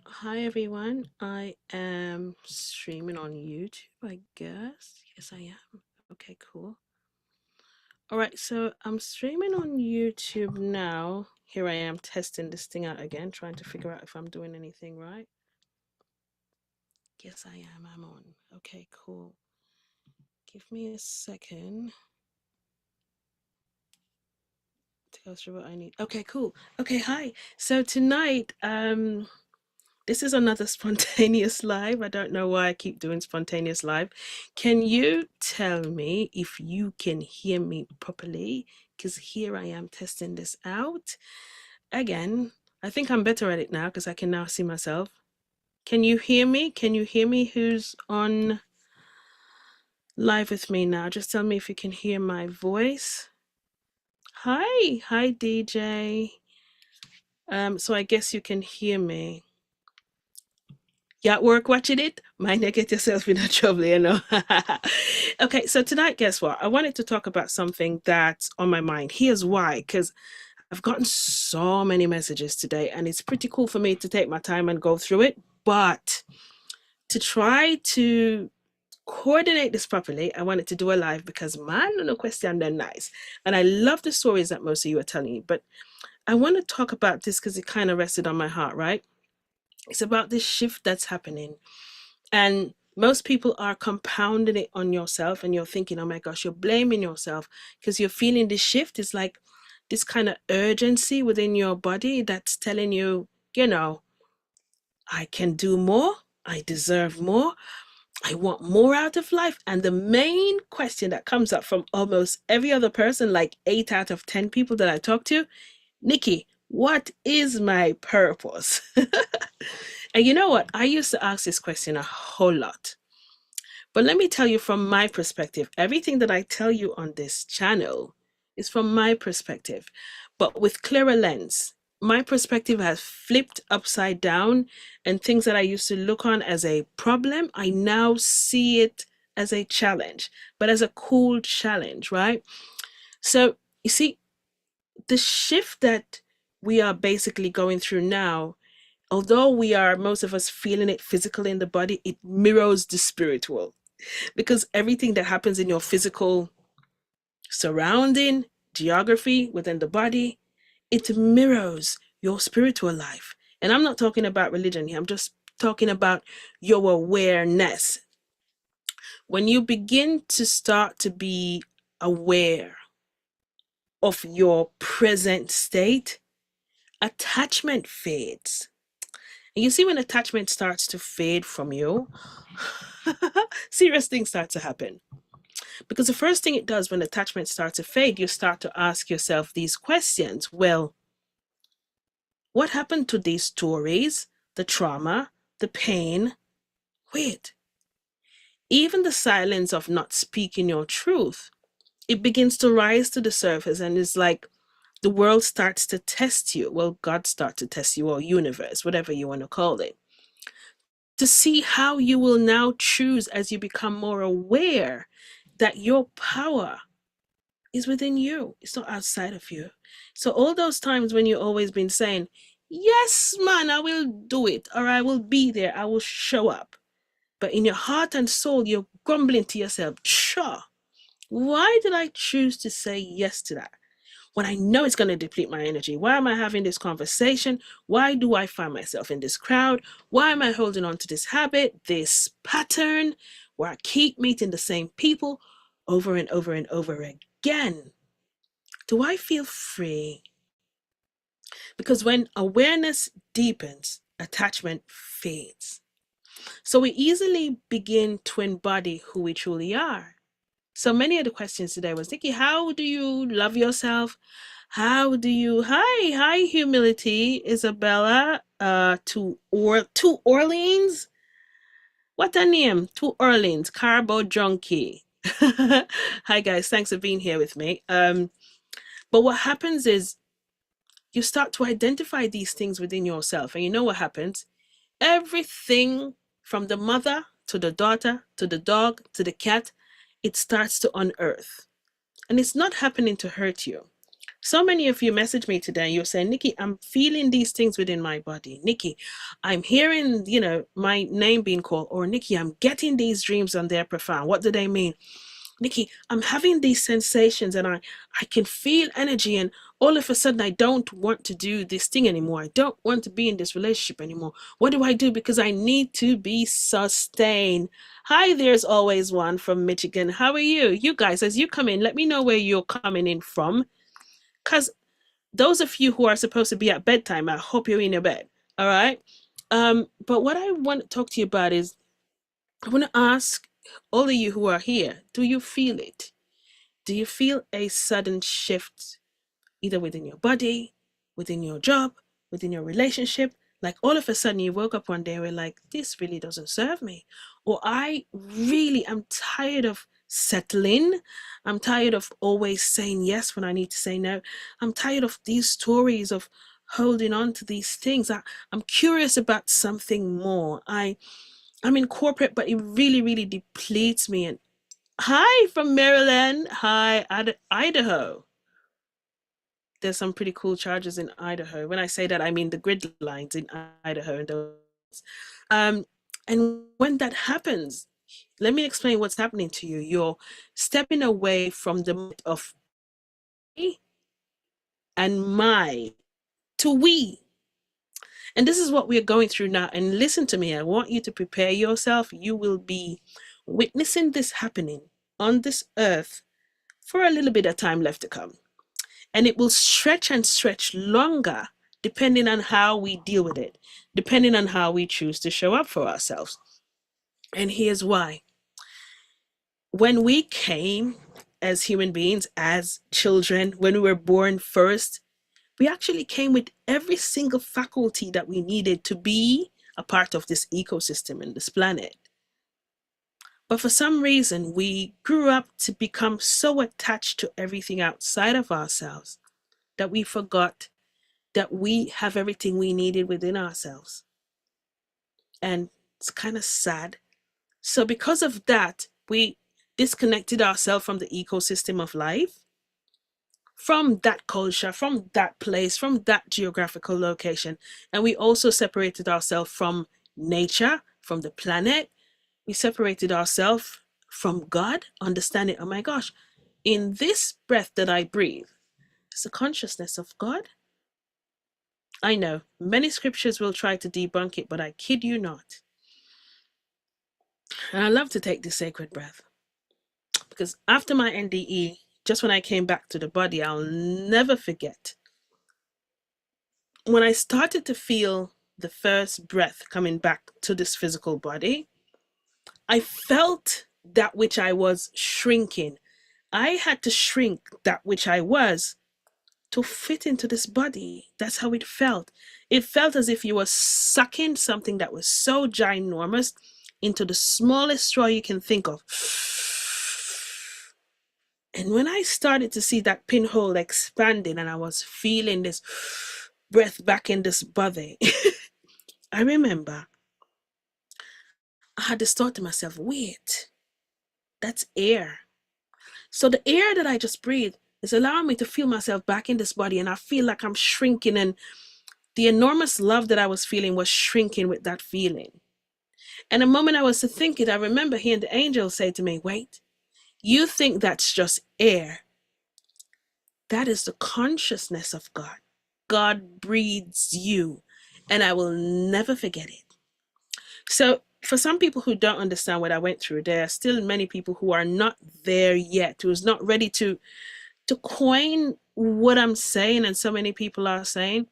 Hi everyone. I am streaming on YouTube, I guess. Yes, I am. Okay, cool. All right, so I'm streaming on YouTube now. Here I am testing this thing out again, trying to figure out if I'm doing anything right. Yes, I am. I'm on. Okay, cool. Give me a second to go through what I need. Okay, cool. Okay, hi. So tonight, this is another spontaneous live. I don't know why I keep doing spontaneous live. Can you tell me if you can hear me properly? Because here I am testing this out. Again, I think I'm better at it now because I can now see myself. Can you hear me? Can you hear me who's on live with me now? Just tell me if you can hear my voice. Hi, hi DJ. So I guess you can hear me. You at work watching it? Mind you, get yourself in a trouble, you know. Okay, so tonight, guess what? I wanted to talk about something that's on my mind. Here's why, because I've gotten so many messages today, and it's pretty cool for me to take my time and go through it. But to try to coordinate this properly, I wanted to do a live because man, no question, they're nice. And I love the stories that most of you are telling me. But I want to talk about this because it kind of rested on my heart, right? It's about this shift that's happening. And most people are compounding it on yourself, and you're thinking, oh my gosh, you're blaming yourself because you're feeling this shift. It's like this kind of urgency within your body that's telling you, you know, I can do more, I deserve more, I want more out of life. And the main question that comes up from almost every other person, like 8 out of 10 people that I talk to, Nikki, what is my purpose? And you know what? I used to ask this question a whole lot. But let me tell you from my perspective, everything that I tell you on this channel is from my perspective, but with clearer lens. My perspective has flipped upside down, and things that I used to look on as a problem, I now see it as a challenge, but as a cool challenge, right? So you see, the shift that we are basically going through now, although we are, most of us, feeling it physically in the body, it mirrors the spiritual, because everything that happens in your physical surrounding geography within the body, it mirrors your spiritual life. And I'm not talking about religion here, I'm just talking about your awareness. When you begin to start to be aware of your present state, attachment fades. And you see, when attachment starts to fade from you, serious things start to happen. Because the first thing it does when attachment starts to fade, you start to ask yourself these questions. Well, what happened to these stories, the trauma, the pain? Wait, even the silence of not speaking your truth, it begins to rise to the surface, and it's like the world starts to test you. Well, God starts to test you, or universe, whatever you want to call it, to see how you will now choose as you become more aware that your power is within you. It's not outside of you. So all those times when you've always been saying, yes, man, I will do it, or I will be there, I will show up. But in your heart and soul, you're grumbling to yourself, sure, why did I choose to say yes to that? When I know it's going to deplete my energy. Why am I having this conversation? Why do I find myself in this crowd? Why am I holding on to this habit, this pattern, where I keep meeting the same people over and over and over again? Do I feel free? Because when awareness deepens, attachment fades. So we easily begin to embody who we truly are. So many of the questions today was, Nikki, how do you love yourself? How do you, hi, humility, Isabella, to Orleans? What a name, to Orleans, Carbo Junkie. Hi guys, thanks for being here with me. But what happens is you start to identify these things within yourself, and you know what happens? Everything from the mother to the daughter to the dog to the cat, it starts to unearth. And it's not happening to hurt you. So many of you messaged me today. You're saying, Nikki, I'm feeling these things within my body. Nikki, I'm hearing, my name being called. Or Nikki, I'm getting these dreams and they're profound. What do they mean? Nikki, I'm having these sensations and I can feel energy, and all of a sudden I don't want to do this thing anymore. I don't want to be in this relationship anymore. What do I do? Because I need to be sustained. Hi, there's always one from Michigan. How are you? You guys, as you come in, let me know where you're coming in from. Because those of you who are supposed to be at bedtime, I hope you're in your bed. All right. But what I want to talk to you about is I want to ask all of you who are here, do you feel it? Do you feel a sudden shift either within your body, within your job, within your relationship? Like all of a sudden you woke up one day and were like, this really doesn't serve me. Or I really am tired of settling. I'm tired of always saying yes when I need to say no. I'm tired of these stories of holding on to these things. I'm curious about something more. I'm in corporate, but it really, really depletes me. And hi from Maryland. Hi, Idaho. There's some pretty cool charges in Idaho. When I say that, I mean the grid lines in Idaho and those. Um, and when that happens, let me explain what's happening to you. You're stepping away from the myth of me and my to we. And this is what we're going through now. And listen to me, I want you to prepare yourself. You will be witnessing this happening on this earth for a little bit of time left to come. And it will stretch and stretch longer depending on how we deal with it, depending on how we choose to show up for ourselves. And here's why. When we came as human beings, as children, when we were born first, we actually came with every single faculty that we needed to be a part of this ecosystem and this planet. But for some reason, we grew up to become so attached to everything outside of ourselves that we forgot that we have everything we needed within ourselves. And it's kind of sad. So because of that, we disconnected ourselves from the ecosystem of life, from that culture, from that place, from that geographical location. And we also separated ourselves from nature, from the planet. We separated ourselves from God, understanding, oh my gosh, in this breath that I breathe, it's the consciousness of God. I know many scriptures will try to debunk it, but I kid you not. And I love to take this sacred breath because after my NDE, just when I came back to the body, I'll never forget. When I started to feel the first breath coming back to this physical body, I felt that which I was shrinking. I had to shrink that which I was to fit into this body. That's how it felt. It felt as if you were sucking something that was so ginormous into the smallest straw you can think of. And when I started to see that pinhole expanding and I was feeling this breath back in this body, I remember I had this thought to myself, wait, that's air. So the air that I just breathed is allowing me to feel myself back in this body, and I feel like I'm shrinking, and the enormous love that I was feeling was shrinking with that feeling. And the moment I was to think it, I remember hearing the angel say to me, wait, you think that's just air. That is the consciousness of God. God breathes you, and I will never forget it. So for some people who don't understand what I went through, there are still many people who are not there yet, who's not ready to coin what I'm saying, and so many people are saying.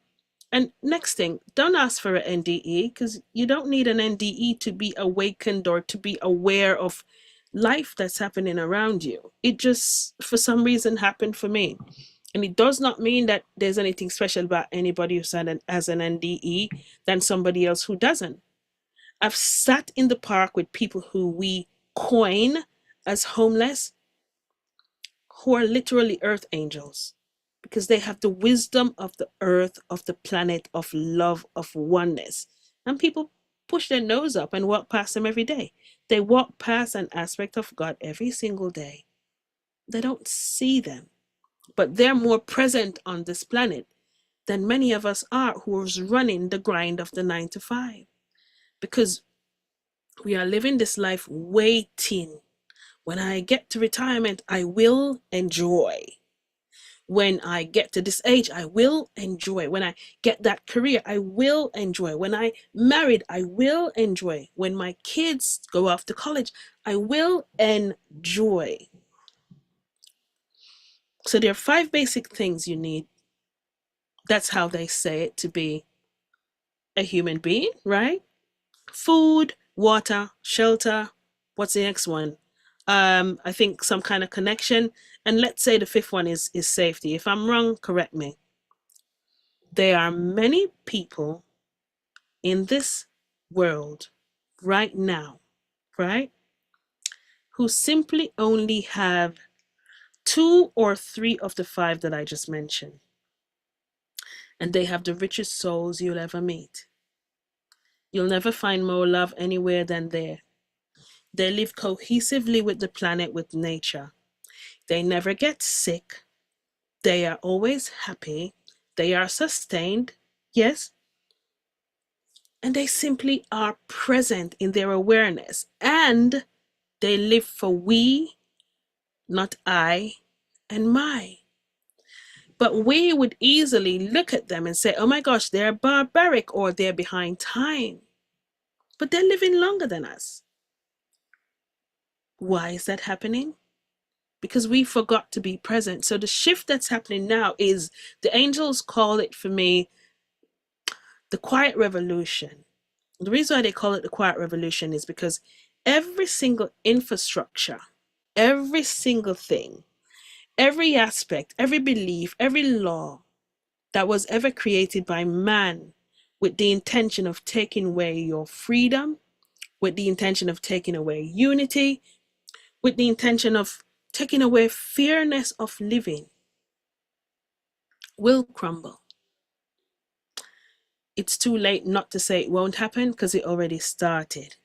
And next thing, don't ask for an NDE, because you don't need an NDE to be awakened or to be aware of life that's happening around you. It just, for some reason, happened for me. And it does not mean that there's anything special about anybody who has an NDE than somebody else who doesn't. I've sat in the park with people who we coin as homeless, who are literally earth angels, because they have the wisdom of the earth, of the planet, of love, of oneness. And people push their nose up and walk past them every day. They walk past an aspect of God every single day. They don't see them. but they're more present on this planet than many of us are who's running the grind of the 9 to 5, because we are living this life waiting. When I get to retirement, I will enjoy. When I get to this age, I will enjoy. When I get that career, I will enjoy. When I married, I will enjoy. When my kids go off to college, I will enjoy. So there are 5 basic things you need. That's how they say it, to be a human being, right? Food, water, shelter. What's the next one? I think some kind of connection. And let's say the 5th one is safety. If I'm wrong, correct me. There are many people in this world right now, right, who simply only have 2 or 3 of the 5 that I just mentioned. And they have the richest souls you'll ever meet. You'll never find more love anywhere than there. They live cohesively with the planet, with nature. They never get sick. They are always happy. They are sustained, yes. And they simply are present in their awareness. And they live for we, not I and my. But we would easily look at them and say, oh my gosh, they're barbaric or they're behind time. But they're living longer than us. Why is that happening? Because we forgot to be present. So the shift that's happening now is, the angels call it for me, the quiet revolution. The reason why they call it the quiet revolution is because every single infrastructure, every single thing, every aspect, every belief, every law that was ever created by man with the intention of taking away your freedom, with the intention of taking away unity, with the intention of taking away fairness of living, will crumble. It's too late not to say it won't happen, because it already started.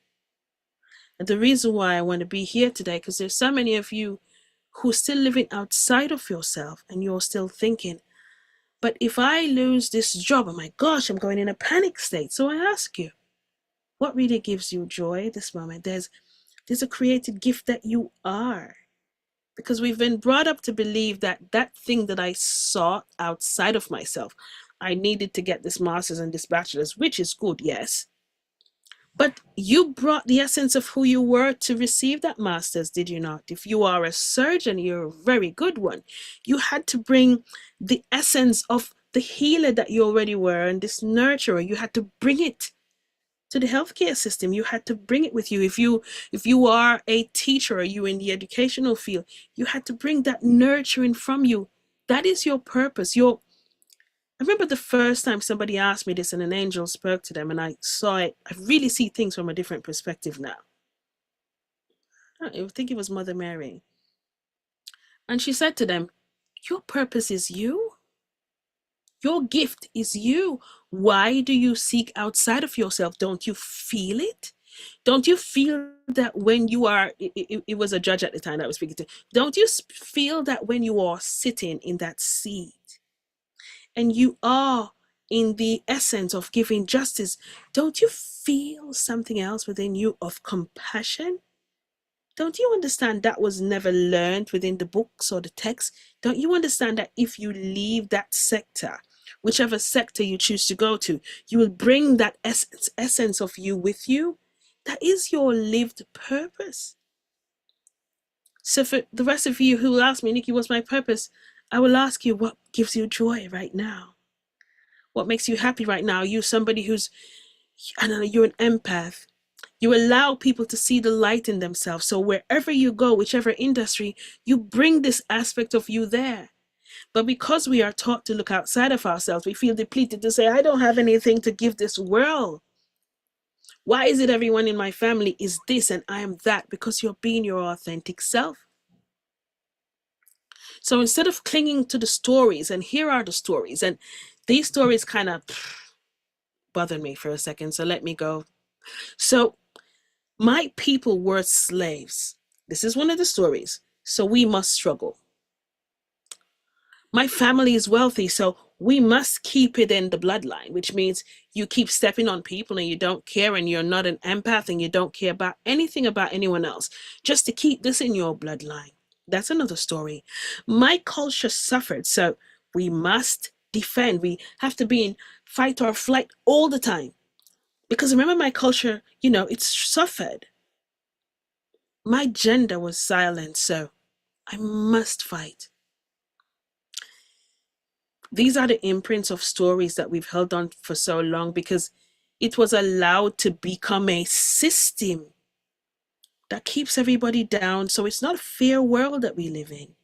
And the reason why I want to be here today, because there's so many of you who are still living outside of yourself, and you're still thinking, but if I lose this job, oh my gosh, I'm going in a panic state. So I ask you, what really gives you joy at this moment? There's a created gift that you are. Because we've been brought up to believe that that thing that I saw outside of myself, I needed to get this master's and this bachelor's, which is good, yes. But you brought the essence of who you were to receive that master's, did you not? If you are a surgeon, you're a very good one. You had to bring the essence of the healer that you already were, and this nurturer. You had to bring it to the healthcare system. You had to bring it with you. If you are a teacher, or you in the educational field, you had to bring that nurturing from you. That is your purpose. I remember the first time somebody asked me this and an angel spoke to them, and I saw it. I really see things from a different perspective now. I think it was Mother Mary. And she said to them, your purpose is you. Your gift is you. Why do you seek outside of yourself? Don't you feel it? Don't you feel that when you are, it was a judge at the time that I was speaking to, don't you feel that when you are sitting in that seat and you are in the essence of giving justice, don't you feel something else within you of compassion? Don't you understand that was never learned within the books or the text? Don't you understand that if you leave that sector, whichever sector you choose to go to, you will bring that essence of you with you? That is your lived purpose. So for the rest of you who will ask me, Nikki, what's my purpose? I will ask you, what gives you joy right now? What makes you happy right now? You somebody who's, I don't know, you're an empath. You allow people to see the light in themselves. So wherever you go, whichever industry, you bring this aspect of you there. But because we are taught to look outside of ourselves, we feel depleted to say, I don't have anything to give this world. Why is it everyone in my family is this and I am that? Because you're being your authentic self. So instead of clinging to the stories, and here are the stories, and these stories kind of bothered me for a second, so let me go. So my people were slaves. This is one of the stories. So we must struggle. My family is wealthy, so we must keep it in the bloodline, which means you keep stepping on people and you don't care and you're not an empath and you don't care about anything about anyone else, just to keep this in your bloodline. That's another story. My culture suffered, so we must defend. We have to be in fight or flight all the time. Because remember, my culture, it suffered. My gender was silent, so I must fight. These are the imprints of stories that we've held on for so long because it was allowed to become a system that keeps everybody down. So it's not a fair world that we live in.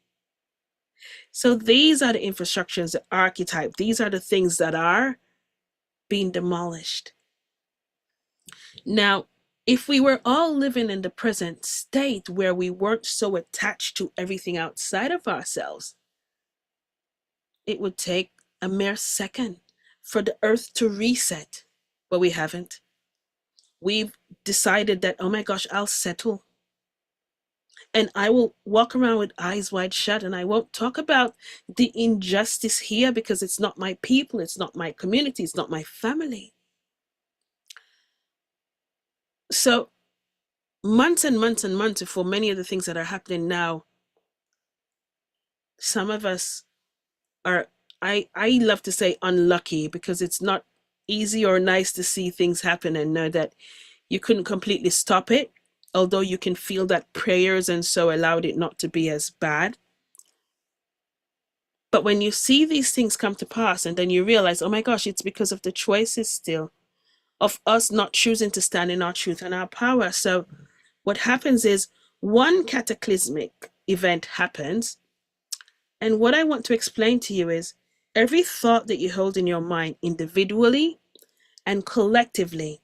So these are the infrastructures, the archetype. These are the things that are being demolished. Now, if we were all living in the present state where we weren't so attached to everything outside of ourselves, it would take a mere second for the earth to reset. But we haven't. We've decided that, oh my gosh, I'll settle. And I will walk around with eyes wide shut and I won't talk about the injustice here because it's not my people, it's not my community, it's not my family. So months and months and months for many of the things that are happening now, some of us are, I love to say unlucky because it's not easy or nice to see things happen and know that you couldn't completely stop it, although you can feel that prayers and so allowed it not to be as bad. But when you see these things come to pass and then you realize, oh my gosh, it's because of the choices still of us not choosing to stand in our truth and our power. So what happens is one cataclysmic event happens. And what I want to explain to you is every thought that you hold in your mind individually and collectively,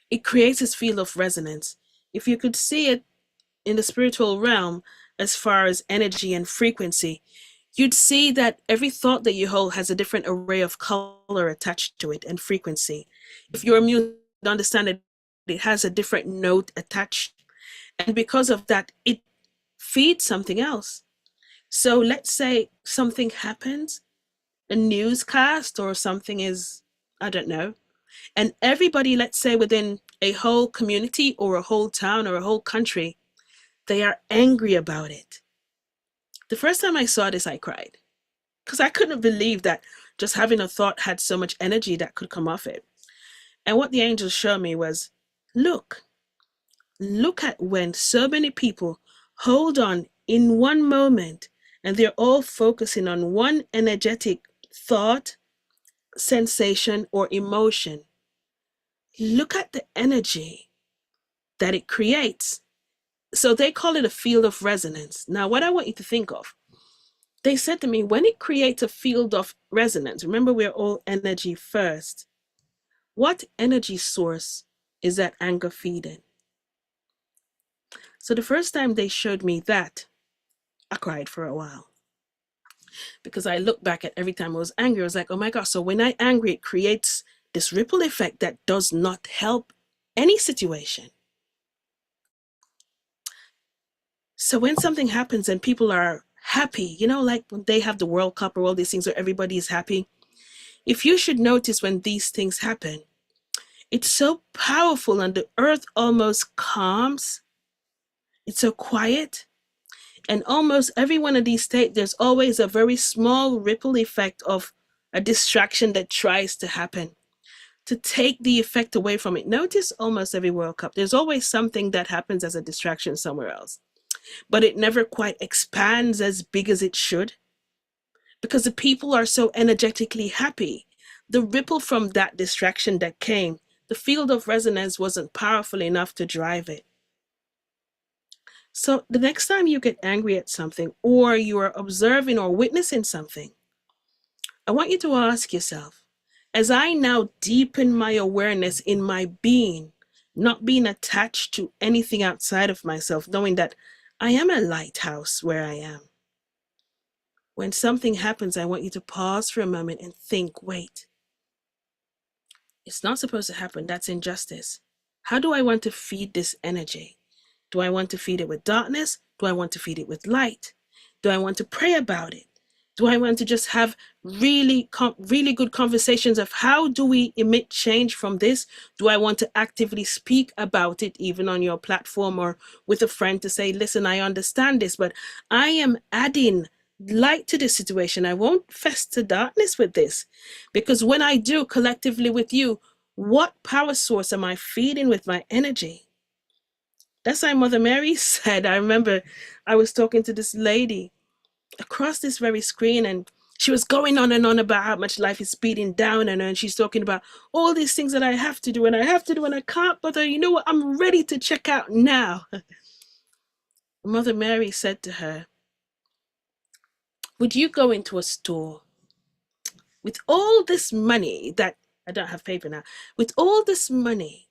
it creates this field of resonance. If you could see it in the spiritual realm as far as energy and frequency, you'd see that every thought that you hold has a different array of color attached to it and frequency. If you're a musician, understand that it has a different note attached. And because of that, it feeds something else. So let's say something happens, a newscast or something is, I don't know, and everybody, let's say within a whole community or a whole town or a whole country, they are angry about it. The first time I saw this, I cried because I couldn't believe that just having a thought had so much energy that could come off it. And what the angels showed me was, look at when so many people hold on in one moment and they're all focusing on one energetic thought, sensation, or emotion. Look at the energy that it creates. So they call it a field of resonance. Now, what I want you to think of, they said to me, when it creates a field of resonance, remember we're all energy first. What energy source is that anger feeding? So the first time they showed me that, I cried for a while. Because I look back at every time I was angry, I was like, oh my gosh, so when I'm angry, it creates this ripple effect that does not help any situation. So when something happens and people are happy, like when they have the World Cup or all these things where everybody is happy, if you should notice when these things happen, it's so powerful and the earth almost calms. It's so quiet. And almost every one of these states, there's always a very small ripple effect of a distraction that tries to happen to take the effect away from it. Notice almost every World Cup, there's always something that happens as a distraction somewhere else, but it never quite expands as big as it should because the people are so energetically happy. The ripple from that distraction that came, the field of resonance wasn't powerful enough to drive it. So the next time you get angry at something or you are observing or witnessing something, I want you to ask yourself, as I now deepen my awareness in my being, not being attached to anything outside of myself, knowing that I am a lighthouse where I am. When something happens, I want you to pause for a moment and think, wait, it's not supposed to happen. That's injustice. How do I want to feed this energy? Do I want to feed it with darkness? Do I want to feed it with light? Do I want to pray about it? Do I want to just have really good conversations of how do we emit change from this? Do I want to actively speak about it, even on your platform or with a friend, to say, listen, I understand this, but I am adding light to this situation. I won't fester darkness with this, because when I do collectively with you, what power source am I feeding with my energy? That's why Mother Mary said, I remember I was talking to this lady across this very screen, and she was going on and on about how much life is speeding down on her, and she's talking about all these things that I have to do and I have to do and I can't, but you know what, I'm ready to check out now. Mother Mary said to her, would you go into a store with all this money that, I don't have paper now, with all this money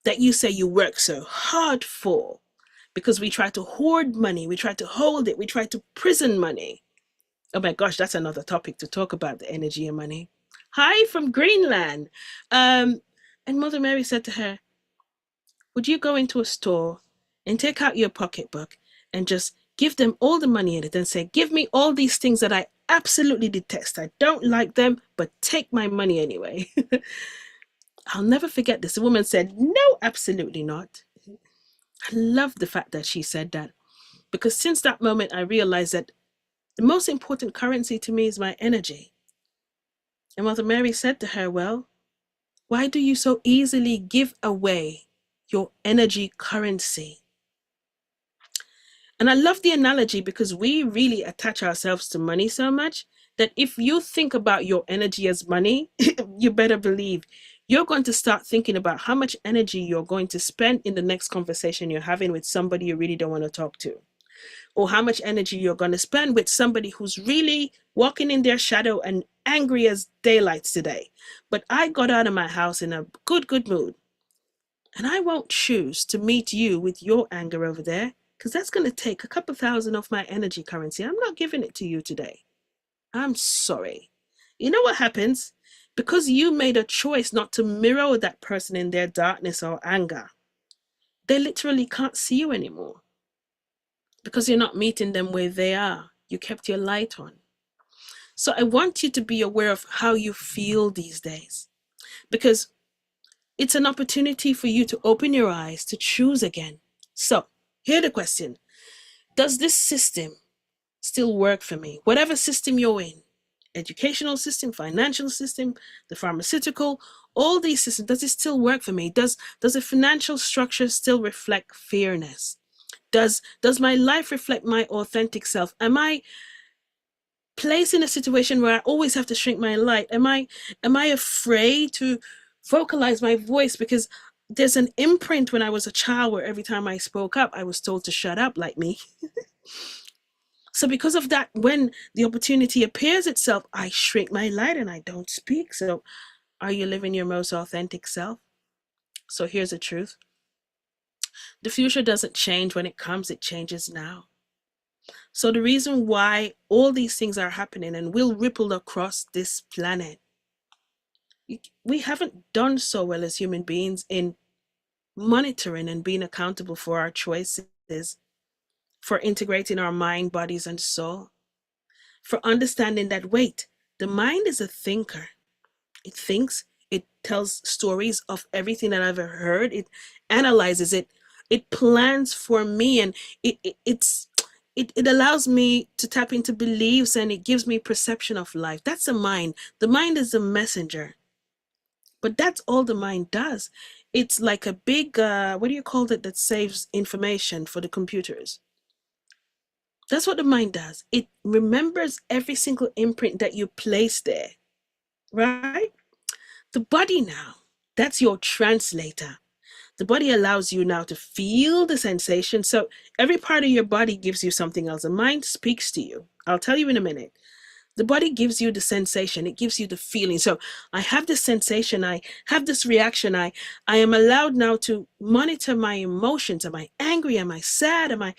that you say you work so hard for, because we try to hoard money, we try to hold it, we try to prison money. Oh my gosh, that's another topic to talk about, the energy of money. Hi from Greenland. And Mother Mary said to her, would you go into a store and take out your pocketbook and just give them all the money in it and say, give me all these things that I absolutely detest. I don't like them, but take my money anyway. I'll never forget this. The woman said, no, absolutely not. I love the fact that she said that, because since that moment, I realized that the most important currency to me is my energy. And Mother Mary said to her, well, why do you so easily give away your energy currency? And I love the analogy, because we really attach ourselves to money so much that if you think about your energy as money, you better believe you're going to start thinking about how much energy you're going to spend in the next conversation you're having with somebody you really don't want to talk to, or how much energy you're going to spend with somebody who's really walking in their shadow and angry as daylight today. But I got out of my house in a good mood. And I won't choose to meet you with your anger over there, because that's going to take a couple thousand of my energy currency. I'm not giving it to you today. I'm sorry. You know what happens? Because you made a choice not to mirror that person in their darkness or anger, they literally can't see you anymore, because you're not meeting them where they are. You kept your light on. So I want you to be aware of how you feel these days, because it's an opportunity for you to open your eyes to choose again. So here's the question. Does this system still work for me? Whatever system you're in, educational system, financial system, the pharmaceutical, all these systems, does it still work for me? Does the financial structure still reflect fairness? Does my life reflect my authentic self? Am I placed in a situation where I always have to shrink my light? Am I afraid to vocalize my voice because there's an imprint when I was a child where every time I spoke up, I was told to shut up, like me. So because of that, when the opportunity appears itself, I shrink my light and I don't speak. So are you living your most authentic self? So here's the truth. The future doesn't change when it comes, it changes now. So the reason why all these things are happening and will ripple across this planet, we haven't done so well as human beings in monitoring and being accountable for our choices, for integrating our mind, bodies, and soul, for understanding that, wait, the mind is a thinker. It thinks, it tells stories of everything that I've ever heard, it analyzes it, it plans for me, and it allows me to tap into beliefs, and it gives me perception of life. That's the mind. The mind is the messenger. But that's all the mind does. It's like a big, what do you call it, that saves information for the computers. That's what the mind does. It remembers every single imprint that you place there, right? The body now, that's your translator. The body allows you now to feel the sensation. So every part of your body gives you something else. The mind speaks to you. I'll tell you in a minute. The body gives you the sensation. It gives you the feeling. So I have this sensation. I have this reaction. I am allowed now to monitor my emotions. Am I angry? Am I sad? Am I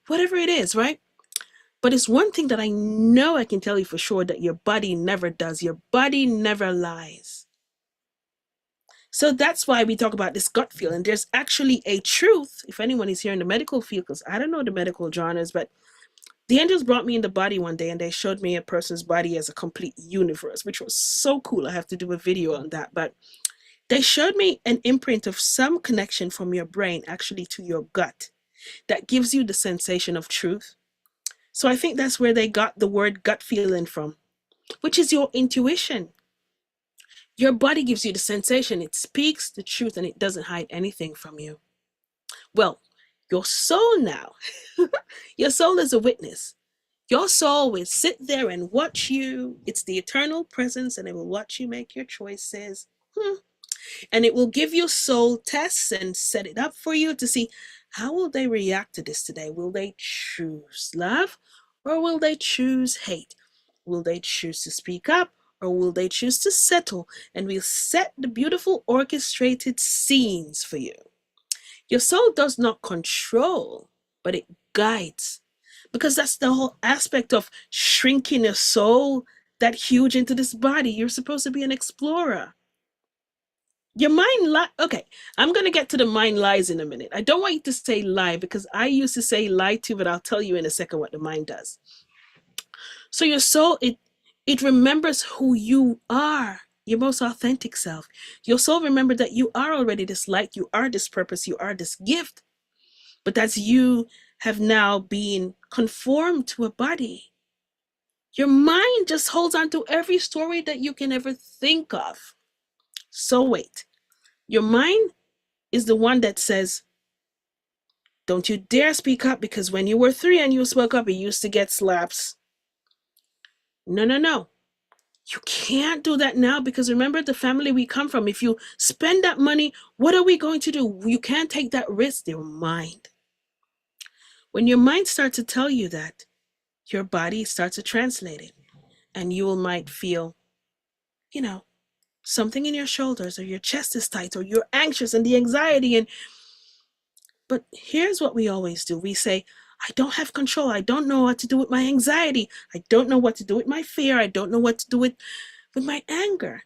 whatever it is, right? But it's one thing that I know I can tell you for sure, that your body never does. Your body never lies. So that's why we talk about this gut feeling. There's actually a truth, if anyone is here in the medical field, because I don't know the medical genres, but The angels brought me in the body one day and they showed me a person's body as a complete universe, which was so cool. I have to do a video on that. But they showed me an imprint of some connection from your brain actually to your gut that gives you the sensation of truth. So I think that's where they got the word gut feeling from, which is your intuition. Your body gives you the sensation. It speaks the truth and it doesn't hide anything from you. Well, your soul now, your soul is a witness. Your soul will sit there and watch you. It's the eternal presence and it will watch you make your choices. And it will give you soul tests and set it up for you to see how will they react to this today. Will they choose love or will they choose hate? Will they choose to speak up or will they choose to settle? And we'll set the beautiful orchestrated scenes for you. Your soul does not control, but it guides. Because that's the whole aspect of shrinking your soul that huge into this body. You're supposed to be an explorer. Your mind okay, I'm going to get to the mind lies in a minute. I don't want you to say lie because I used to say lie too, but I'll tell you in a second what the mind does. So your soul, it remembers who you are, your most authentic self. Your soul remembers that you are already this light, you are this purpose, you are this gift. But that's you have now been conformed to a body. Your mind just holds on to every story that you can ever think of. So wait, your mind is the one that says, don't you dare speak up because when you were 3 and you spoke up, you used to get slaps. No, no, no. You can't do that now because remember the family we come from. If you spend that money, what are we going to do? You can't take that risk. Your mind. When your mind starts to tell you that, your body starts to translate it. And you might feel, you know, something in your shoulders or your chest is tight or you're anxious and the anxiety. But here's what we always do. We say, I don't have control. I don't know what to do with my anxiety. I don't know what to do with my fear. I don't know what to do with my anger.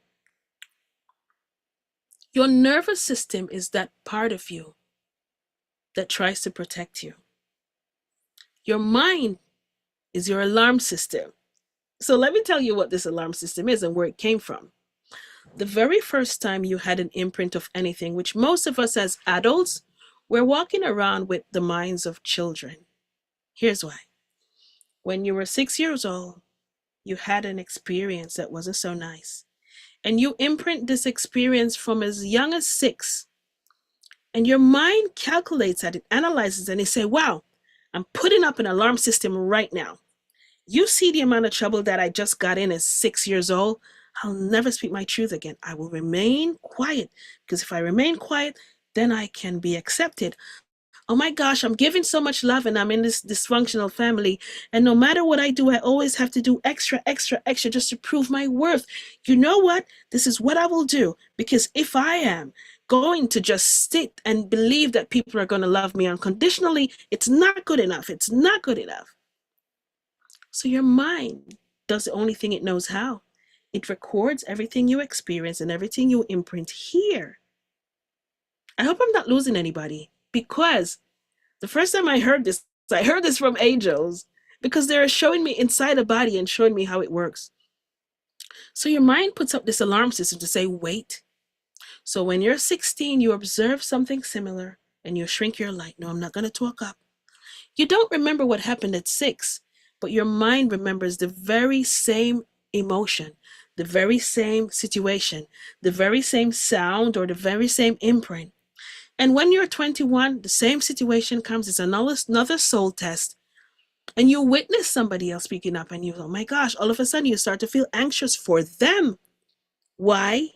Your nervous system is that part of you that tries to protect you. Your mind is your alarm system. So let me tell you what this alarm system is and where it came from. The very first time you had an imprint of anything, which most of us as adults, we're walking around with the minds of children. Here's why. When you were 6 years old, you had an experience that wasn't so nice. And you imprint this experience from as young as 6. And your mind calculates that, it analyzes, and it say, wow, I'm putting up an alarm system right now. You see the amount of trouble that I just got in at 6 years old. I'll never speak my truth again. I will remain quiet because if I remain quiet, then I can be accepted. Oh my gosh, I'm giving so much love and I'm in this dysfunctional family. And no matter what I do, I always have to do extra, extra, extra just to prove my worth. You know what? This is what I will do. Because if I am going to just sit and believe that people are going to love me unconditionally, it's not good enough. It's not good enough. So your mind does the only thing it knows how. It records everything you experience and everything you imprint here. I hope I'm not losing anybody because the first time I heard this from angels because they're showing me inside a body and showing me how it works. So your mind puts up this alarm system to say, wait. So when you're 16, you observe something similar and you shrink your light. No, I'm not going to talk up. You don't remember what happened at 6, but your mind remembers the very same emotion, the very same situation, the very same sound, or the very same imprint. And when you're 21, the same situation comes. It's another soul test. And you witness somebody else speaking up and you, oh my gosh, all of a sudden you start to feel anxious for them. Why?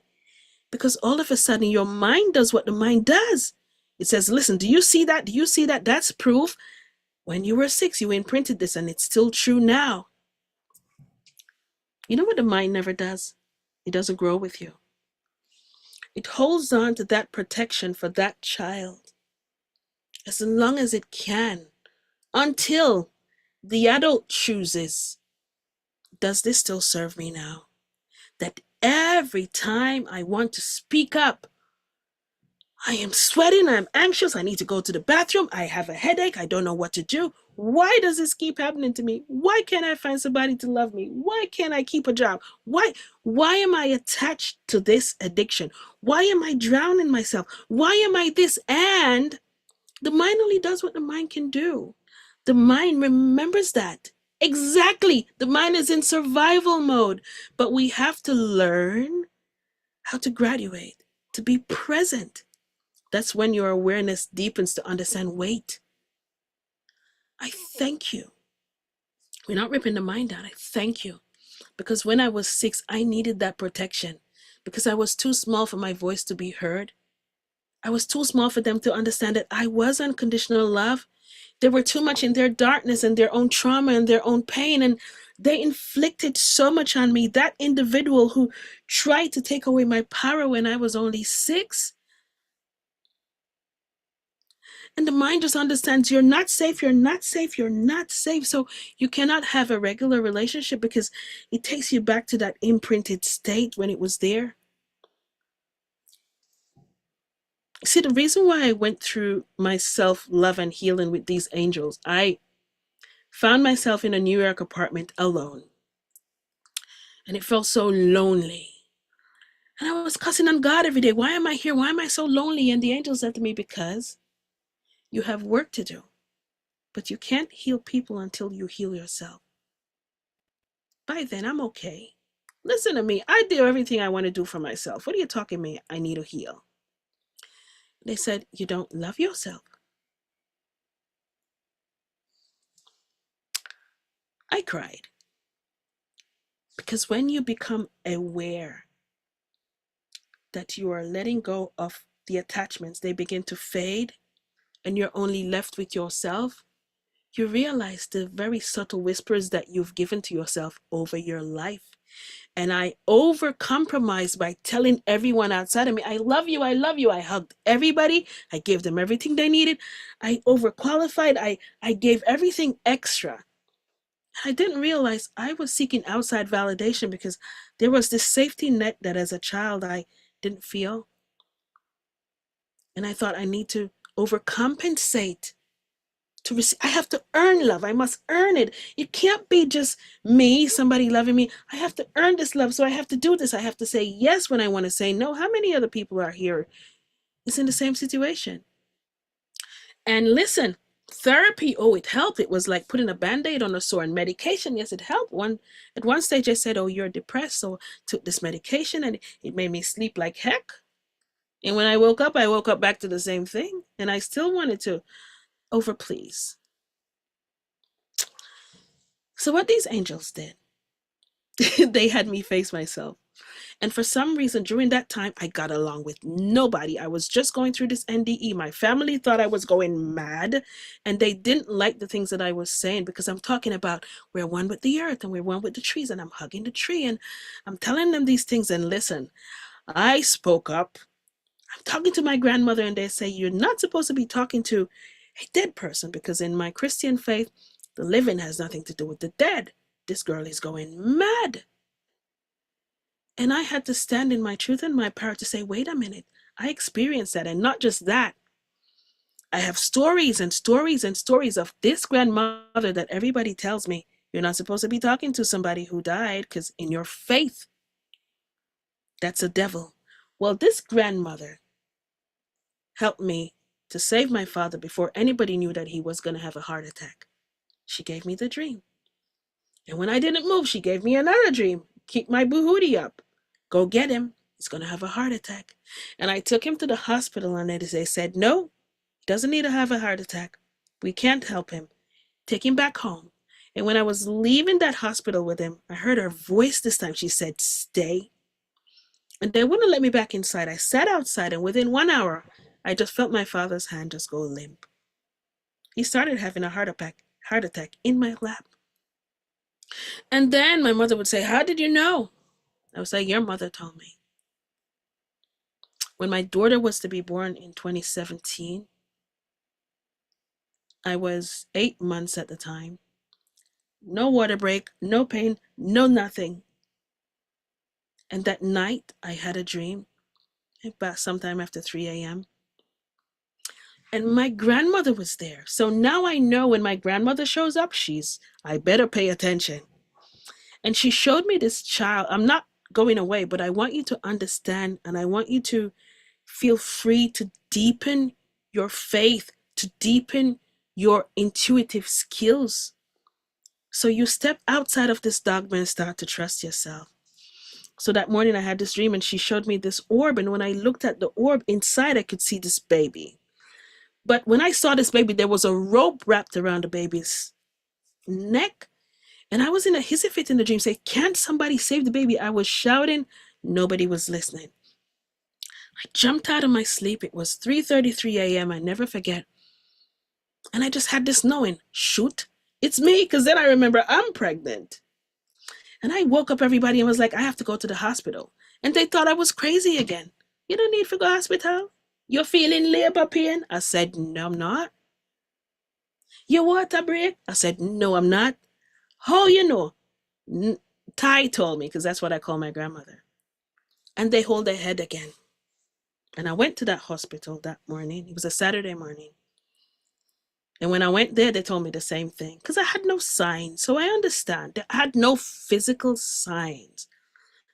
Because all of a sudden your mind does what the mind does. It says, listen, do you see that? Do you see that? That's proof. When you were 6, you imprinted this and it's still true now. You know what the mind never does? It doesn't grow with you. It holds on to that protection for that child as long as it can until the adult chooses, does this still serve me now? That every time I want to speak up, I am sweating. I'm anxious. I need to go to the bathroom. I have a headache. I don't know what to do. Why does this keep happening to me? Why can't I find somebody to love me? Why can't I keep a job? Why am I attached to this addiction? Why am I drowning myself? Why am I this? And the mind only does what the mind can do. The mind remembers that. Exactly. The mind is in survival mode. But we have to learn how to graduate, to be present. That's when your awareness deepens to understand, wait, I thank you. We're not ripping the mind out. I thank you. Because when I was 6, I needed that protection because I was too small for my voice to be heard. I was too small for them to understand that I was unconditional love. They were too much in their darkness and their own trauma and their own pain, and they inflicted so much on me. That individual who tried to take away my power when I was only 6. And the mind just understands you're not safe, you're not safe, you're not safe. So you cannot have a regular relationship because it takes you back to that imprinted state when it was there. See, the reason why I went through my self-love and healing with these angels, I found myself in a New York apartment alone. And it felt so lonely. And I was cussing on God every day. Why am I here? Why am I so lonely? And the angel said to me, because you have work to do. But you can't heal people until you heal yourself. By then, I'm okay. Listen to me. I do everything I want to do for myself. What are you talking me? I need to heal. They said, you don't love yourself. I cried. Because when you become aware that you are letting go of the attachments, they begin to fade and you're only left with yourself, you realize the very subtle whispers that you've given to yourself over your life. And I over compromised by telling everyone outside of me, I love you, I love you. I hugged everybody. I gave them everything they needed. I overqualified. I gave everything extra. I didn't realize I was seeking outside validation because there was this safety net that as a child I didn't feel. And I thought I need to overcompensate to receive. I have to earn love. I must earn it. It can't be just me, somebody loving me. I have to earn this love. So I have to do this. I have to say yes when I want to say no. How many other people are here is in the same situation? And listen, therapy, oh, it helped. It was like putting a band-aid on a sore. And medication, yes, it helped. At one stage I said, oh, you're depressed. So I took this medication and it made me sleep like heck. And when I woke up back to the same thing. And I still wanted to overplease. So what these angels did, they had me face myself. And for some reason, during that time, I got along with nobody. I was just going through this NDE. My family thought I was going mad, and they didn't like the things that I was saying because I'm talking about we're one with the earth and we're one with the trees, and I'm hugging the tree and I'm telling them these things. And listen, I spoke up. I'm talking to my grandmother, and they say, you're not supposed to be talking to a dead person because in my Christian faith, the living has nothing to do with the dead. This girl is going mad. And I had to stand in my truth and my power to say, wait a minute, I experienced that. And not just that, I have stories and stories and stories of this grandmother that everybody tells me, you're not supposed to be talking to somebody who died because in your faith, that's a devil. Well, this grandmother helped me to save my father before anybody knew that he was going to have a heart attack. She gave me the dream. And when I didn't move, she gave me another dream. Keep my boohootie up. Go get him. He's going to have a heart attack. And I took him to the hospital and they said, no, he doesn't need to have a heart attack. We can't help him. Take him back home. And when I was leaving that hospital with him, I heard her voice this time. She said, stay. And they wouldn't let me back inside. I sat outside, and within 1 hour, I just felt my father's hand just go limp. He started having a heart attack in my lap. And then my mother would say, how did you know? I would say, your mother told me. When my daughter was to be born in 2017, I was 8 months at the time. No water break, no pain, no nothing. And that night I had a dream about sometime after 3 a.m. And my grandmother was there. So now I know when my grandmother shows up, I better pay attention. And she showed me this child. I'm not going away, but I want you to understand and I want you to feel free to deepen your faith, to deepen your intuitive skills. So you step outside of this dogma and start to trust yourself. So that morning I had this dream and she showed me this orb. And when I looked at the orb inside, I could see this baby. But when I saw this baby, there was a rope wrapped around the baby's neck. And I was in a hissy fit in the dream, saying, can't somebody save the baby? I was shouting. Nobody was listening. I jumped out of my sleep. It was 3:33 a.m. I never forget. And I just had this knowing, shoot, it's me. Because then I remember I'm pregnant. And I woke up everybody and was like, I have to go to the hospital. And they thought I was crazy again. You don't need to go to the hospital. You're feeling labor pain? I said, no, I'm not. Your water break? I said, no, I'm not. How you know? Ty told me, because that's what I call my grandmother. And they hold their head again. And I went to that hospital that morning. It was a Saturday morning. And when I went there, they told me the same thing. Because I had no signs. So I understand. I had no physical signs.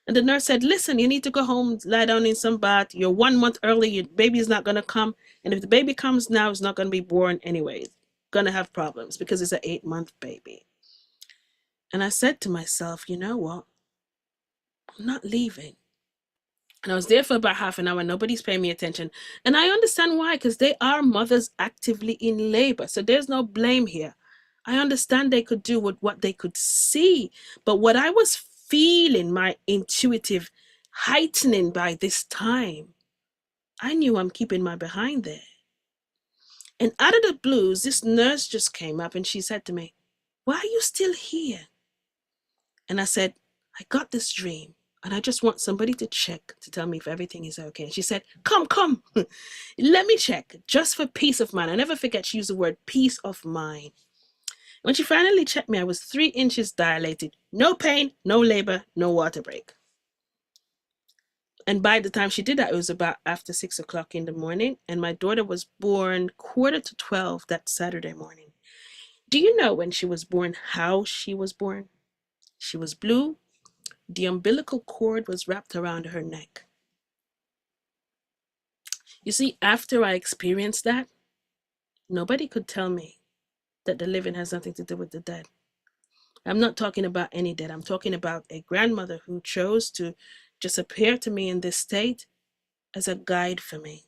And the nurse said, listen, you need to go home, lie down in some bath. You're 1 month early. Your baby is not going to come. And if the baby comes now, it's not going to be born anyways. Going to have problems because it's an 8-month baby. And I said to myself, you know what? I'm not leaving. And I was there for about half an hour. Nobody's paying me attention. And I understand why, because they are mothers actively in labor. So there's no blame here. I understand they could do with what they could see. But what I was feeling, my intuitive heightening by this time, I knew I'm keeping my behind there. And out of the blues, this nurse just came up and she said to me, why are you still here? And I said, I got this dream. And I just want somebody to check to tell me if everything is okay. And she said, come, let me check just for peace of mind. I never forget she used the word peace of mind. When she finally checked me, I was 3 inches dilated. No pain, no labor, no water break. And by the time she did that, it was about after 6 o'clock in the morning. And my daughter was born 11:45 that Saturday morning. Do you know when she was born, how she was born? She was blue. The umbilical cord was wrapped around her neck. You see, after I experienced that, nobody could tell me that the living has nothing to do with the dead. I'm not talking about any dead. I'm talking about a grandmother who chose to just appear to me in this state as a guide for me.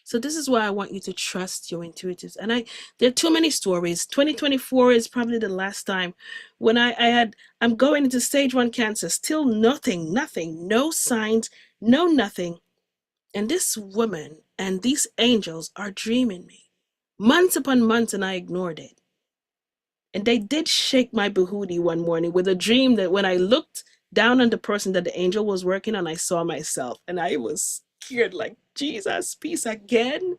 So this is why I want you to trust your intuitives. And there are too many stories. 2024 is probably the last time when I'm going into stage 1 cancer, still nothing, no signs, no nothing. And this woman and these angels are dreaming me months upon months, and I ignored it. And they did shake my behootie one morning with a dream that when I looked down on the person that the angel was working on, I saw myself and I was scared like, Jesus, peace again.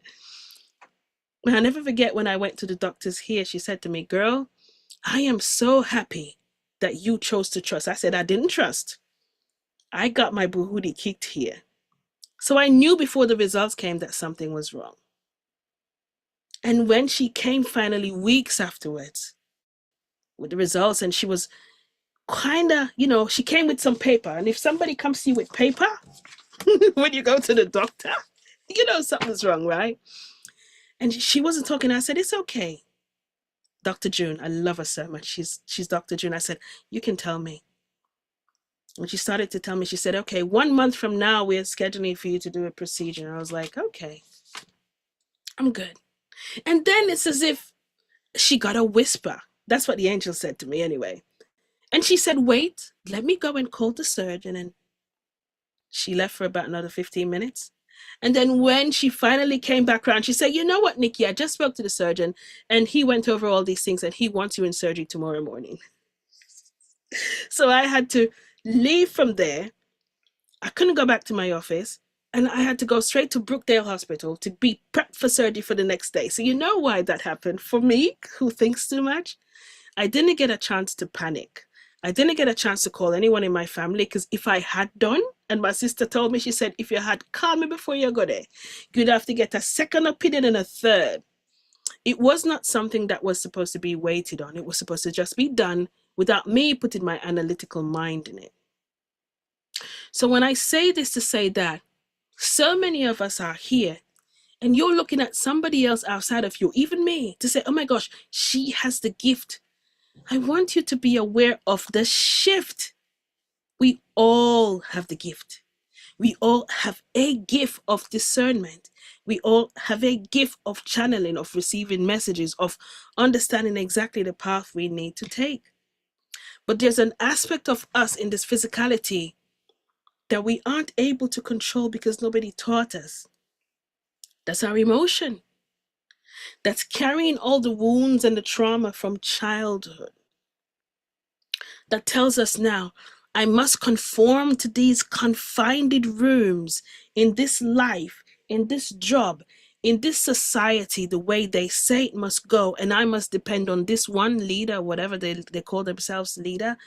And I never forget when I went to the doctors here, she said to me, girl, I am so happy that you chose to trust. I said, I didn't trust. I got my behootie kicked here. So I knew before the results came that something was wrong. And when she came finally weeks afterwards with the results, and she was kind of, she came with some paper. And if somebody comes to you with paper, when you go to the doctor, something's wrong, right? And she wasn't talking. I said, it's okay. Dr. June, I love her so much. She's Dr. June. I said, you can tell me. And she started to tell me, she said, okay, 1 month from now, we're scheduling for you to do a procedure. And I was like, okay, I'm good. And then it's as if she got a whisper. That's what the angel said to me anyway. And she said, wait, let me go and call the surgeon. And she left for about another 15 minutes. And then when she finally came back around, she said, you know what, Nikki, I just spoke to the surgeon and he went over all these things and he wants you in surgery tomorrow morning. So I had to leave from there. I couldn't go back to my office. And I had to go straight to Brookdale Hospital to be prepped for surgery for the next day. So you know why that happened? For me, who thinks too much, I didn't get a chance to panic. I didn't get a chance to call anyone in my family, because if I had done, And my sister told me, she said, if you had called me before you go there, you'd have to get a second opinion and a third. It was not something that was supposed to be waited on. It was supposed to just be done without me putting my analytical mind in it. So when I say this to say that, so many of us are here and you're looking at somebody else outside of you, even me, to say, oh my gosh, she has the gift. I want you to be aware of the shift. We all have the gift. We all have a gift of discernment. We all have a gift of channeling, of receiving messages, of understanding exactly the path we need to take. But there's an aspect of us in this physicality that we aren't able to control because nobody taught us. That's our emotion. That's carrying all the wounds and the trauma from childhood. That tells us now, I must conform to these confined rooms in this life, in this job, in this society, the way they say it must go. And I must depend on this one leader, whatever they call themselves leader,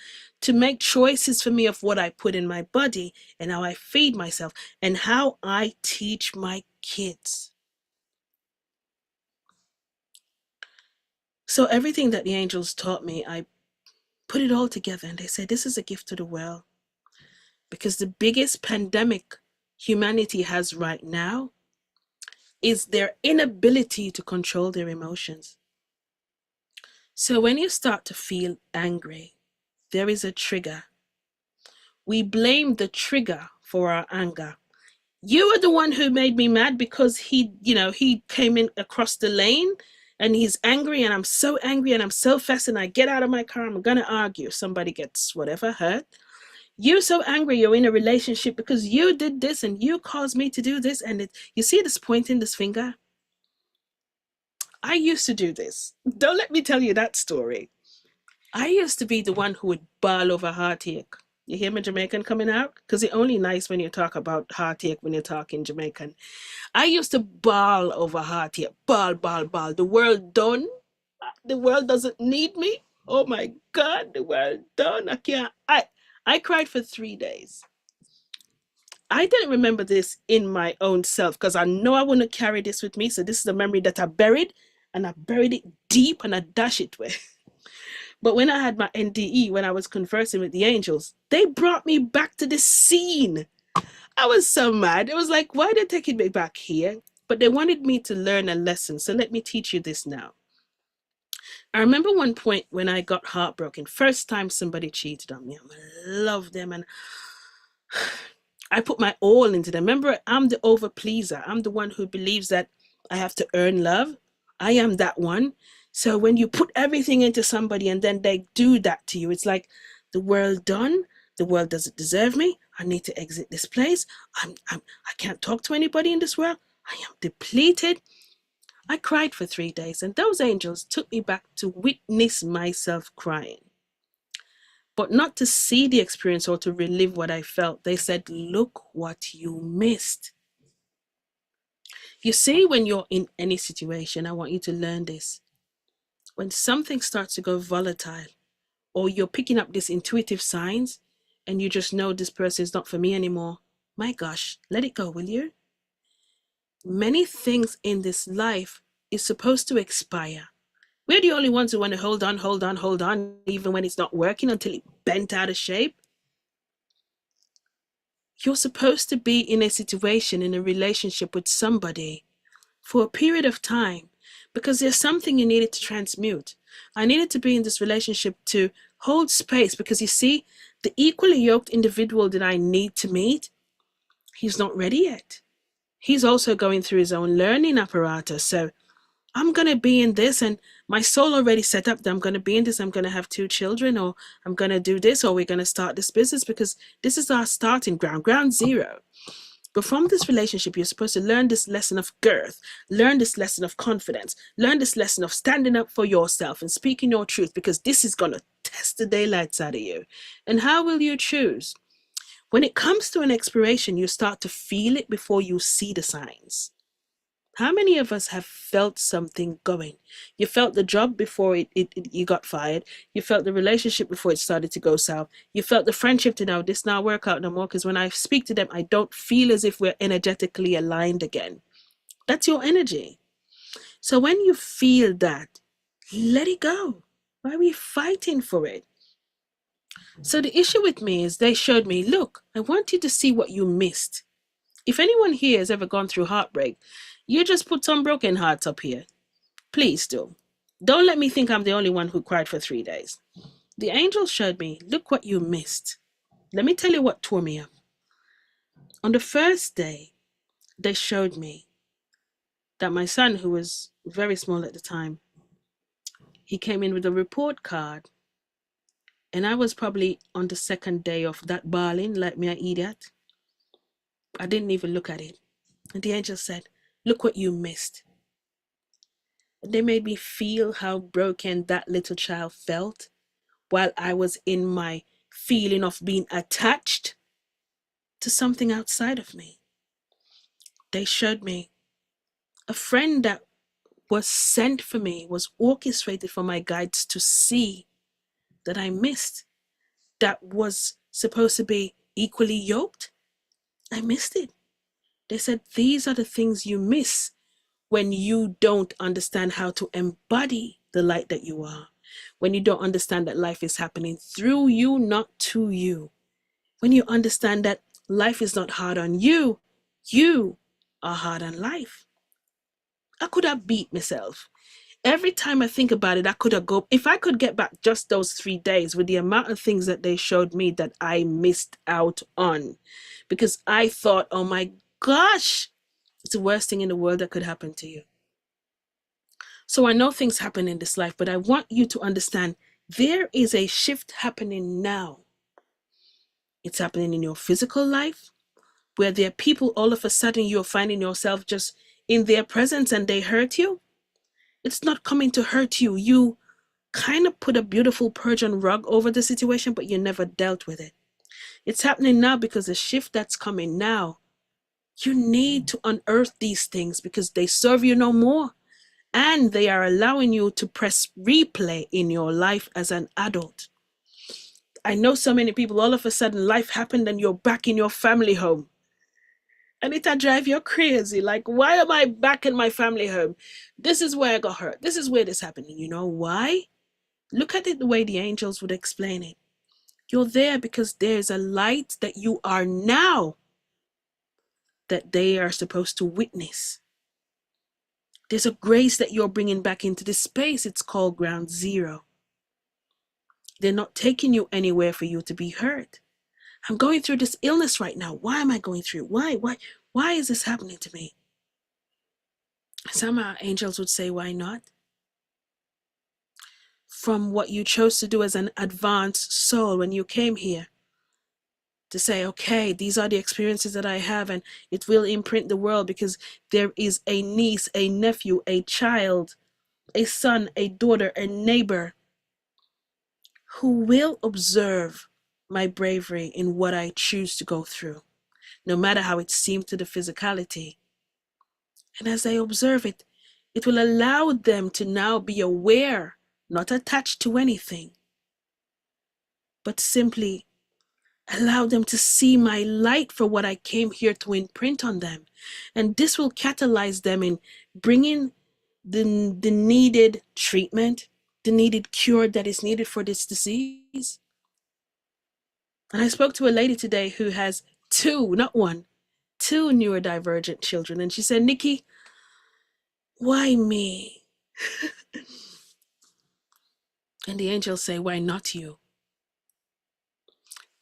to make choices for me of what I put in my body and how I feed myself and how I teach my kids. So everything that the angels taught me, I put it all together and they said, this is a gift to the world. Because the biggest pandemic humanity has right now is their inability to control their emotions. So when you start to feel angry, there is a trigger. We blame the trigger for our anger. You are the one who made me mad because he came in across the lane and he's angry and I'm so angry and I'm so fast and I get out of my car, I'm gonna argue. Somebody gets whatever hurt. You're so angry you're in a relationship because you did this and you caused me to do this. And you see this pointing this finger? I used to do this. Don't let me tell you that story. I used to be the one who would bawl over heartache. You hear my Jamaican coming out? Because it's only nice when you talk about heartache when you're talking Jamaican. I used to bawl over heartache. Bawl, bawl, bawl. The world done. The world doesn't need me. Oh my God, the world done. I can't. I cried for 3 days. I didn't remember this in my own self because I know I wouldn't carry this with me. So this is a memory that I buried and I buried it deep and I dash it with. But when I had my NDE, when I was conversing with the angels, they brought me back to this scene. I was so mad. It was like, why are they taking me back here? But they wanted me to learn a lesson. So let me teach you this now. I remember one point when I got heartbroken. First time somebody cheated on me. I love them and I put my all into them. Remember, I'm the over pleaser. I'm the one who believes that I have to earn love. I am that one. So when you put everything into somebody and then they do that to you, it's like the world done. The world doesn't deserve me. I need to exit this place. I can't talk to anybody in this world. I am depleted. I cried for 3 days and those angels took me back to witness myself crying. But not to see the experience or to relive what I felt. They said, look what you missed. You see, when you're in any situation, I want you to learn this. When something starts to go volatile, or you're picking up these intuitive signs, and you just know this person is not for me anymore, my gosh, let it go, will you? Many things in this life is supposed to expire. We're the only ones who want to hold on, hold on, hold on, even when it's not working until it bent out of shape. You're supposed to be in a situation, in a relationship with somebody for a period of time because there's something you needed to transmute. I needed to be in this relationship to hold space because you see, the equally yoked individual that I need to meet, he's not ready yet. He's also going through his own learning apparatus. So I'm going to be in this and my soul already set up that I'm going to be in this. I'm going to have 2 children or I'm going to do this or we're going to start this business because this is our starting ground, ground zero. But from this relationship, you're supposed to learn this lesson of girth, learn this lesson of confidence, learn this lesson of standing up for yourself and speaking your truth because this is going to test the daylights out of you. And how will you choose? When it comes to an expiration, you start to feel it before you see the signs. How many of us have felt something going? You felt the job before you got fired. You felt the relationship before it started to go south. You felt the friendship to now, this not work out no more, because when I speak to them, I don't feel as if we're energetically aligned again. That's your energy. So when you feel that, let it go. Why are we fighting for it? So the issue with me is they showed me, look, I want you to see what you missed. If anyone here has ever gone through heartbreak, you just put some broken hearts up here. Please do. Don't let me think I'm the only one who cried for 3 days. The angel showed me, look what you missed. Let me tell you what tore me up. On the first day, they showed me that my son, who was very small at the time, he came in with a report card. And I was probably on the second day of that bawling, like me an idiot. I didn't even look at it. And the angel said, look what you missed. And they made me feel how broken that little child felt while I was in my feeling of being attached to something outside of me. They showed me a friend that was sent for me, was orchestrated for my guides to see, that I missed, that was supposed to be equally yoked. I missed it. They said, these are the things you miss when you don't understand how to embody the light that you are, when you don't understand that life is happening through you, not to you, when you understand that life is not hard on you, you are hard on life. I could have beat myself. Every time I think about it, I could have go. If I could get back just those 3 days with the amount of things that they showed me that I missed out on, because I thought, oh my gosh, it's the worst thing in the world that could happen to you. So I know things happen in this life, but I want you to understand there is a shift happening now. It's happening in your physical life, where there are people all of a sudden you're finding yourself just in their presence and they hurt you. It's not coming to hurt you. You kind of put a beautiful Persian rug over the situation, but you never dealt with it. It's happening now because the shift that's coming now, you need to unearth these things because they serve you no more. And they are allowing you to press replay in your life as an adult. I know so many people, all of a sudden life happened and you're back in your family home. And it'll drive you crazy. Like, why am I back in my family home? This is where I got hurt. This is where this happened. And you know why? Look at it the way the angels would explain it. You're there because there's a light that you are now that they are supposed to witness. There's a grace that you're bringing back into this space. It's called ground zero. They're not taking you anywhere for you to be hurt. I'm going through this illness right now. Why am I going through it? Why is this happening to me? Some angels would say, why not? From what you chose to do as an advanced soul when you came here, to say, okay, these are the experiences that I have, and it will imprint the world because there is a niece, a nephew, a child, a son, a daughter, a neighbor who will observe my bravery in what I choose to go through, no matter how it seems to the physicality. And as they observe it, it will allow them to now be aware, not attached to anything, but simply allow them to see my light for what I came here to imprint on them. And this will catalyze them in bringing the needed treatment, the needed cure that is needed for this disease. And I spoke to a lady today who has two, not one, two neurodivergent children. And she said, Nikki, why me? And the angels say, why not you?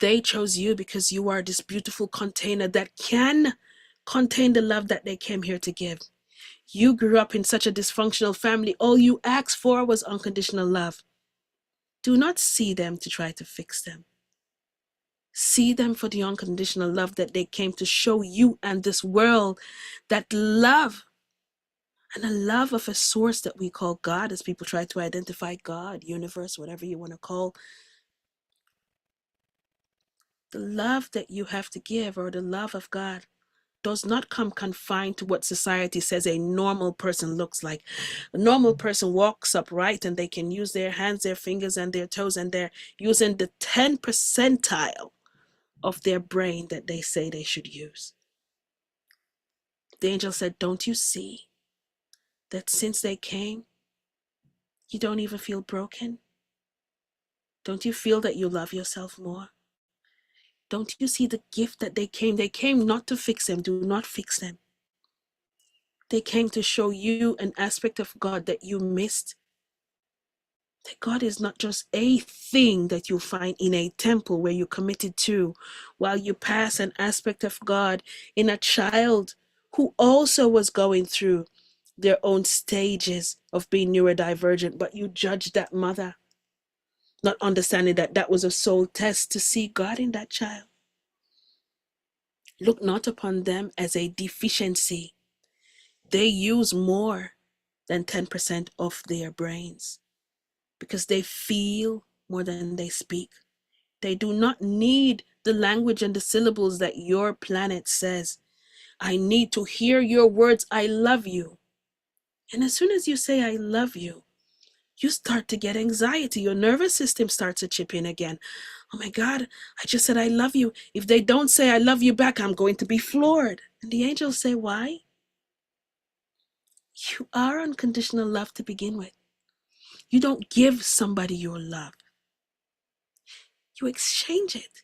They chose you because you are this beautiful container that can contain the love that they came here to give. You grew up in such a dysfunctional family. All you asked for was unconditional love. Do not see them to try to fix them. See them for the unconditional love that they came to show you and this world, that love, and a love of a source that we call God, as people try to identify God, universe, whatever you want to call. The love that you have to give, or the love of God, does not come confined to what society says a normal person looks like. A normal person walks upright and they can use their hands, their fingers, and their toes, and they're using the 10 percentile of their brain that they say they should use. The angel said, don't you see that since they came, you don't even feel broken? Don't you feel that you love yourself more? Don't you see the gift that they came? They came not to fix them. Do not fix them. They came to show you an aspect of God that you missed. That God is not just a thing that you find in a temple where you're committed to, while you pass an aspect of God in a child who also was going through their own stages of being neurodivergent, but you judge that mother, not understanding that that was a soul test to see God in that child. Look not upon them as a deficiency. They use more than 10% of their brains because they feel more than they speak. They do not need the language and the syllables that your planet says. I need to hear your words, I love you. And as soon as you say, I love you start to get anxiety. Your nervous system starts to chip in again. Oh my God, I just said, I love you. If they don't say, I love you back, I'm going to be floored. And the angels say, why? You are unconditional love to begin with. You don't give somebody your love. You exchange it.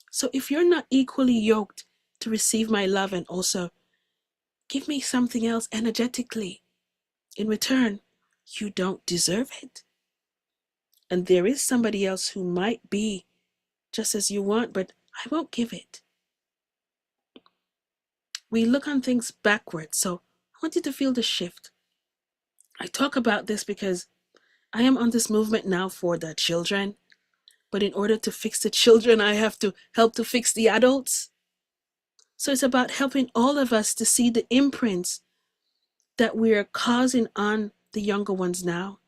So if you're not equally yoked to receive my love and also give me something else energetically in return, you don't deserve it. And there is somebody else who might be just as you want, but I won't give it. We look on things backwards. So I want you to feel the shift. I talk about this because I am on this movement now for the children. But in order to fix the children, I have to help to fix the adults. So it's about helping all of us to see the imprints that we're causing on the younger ones now.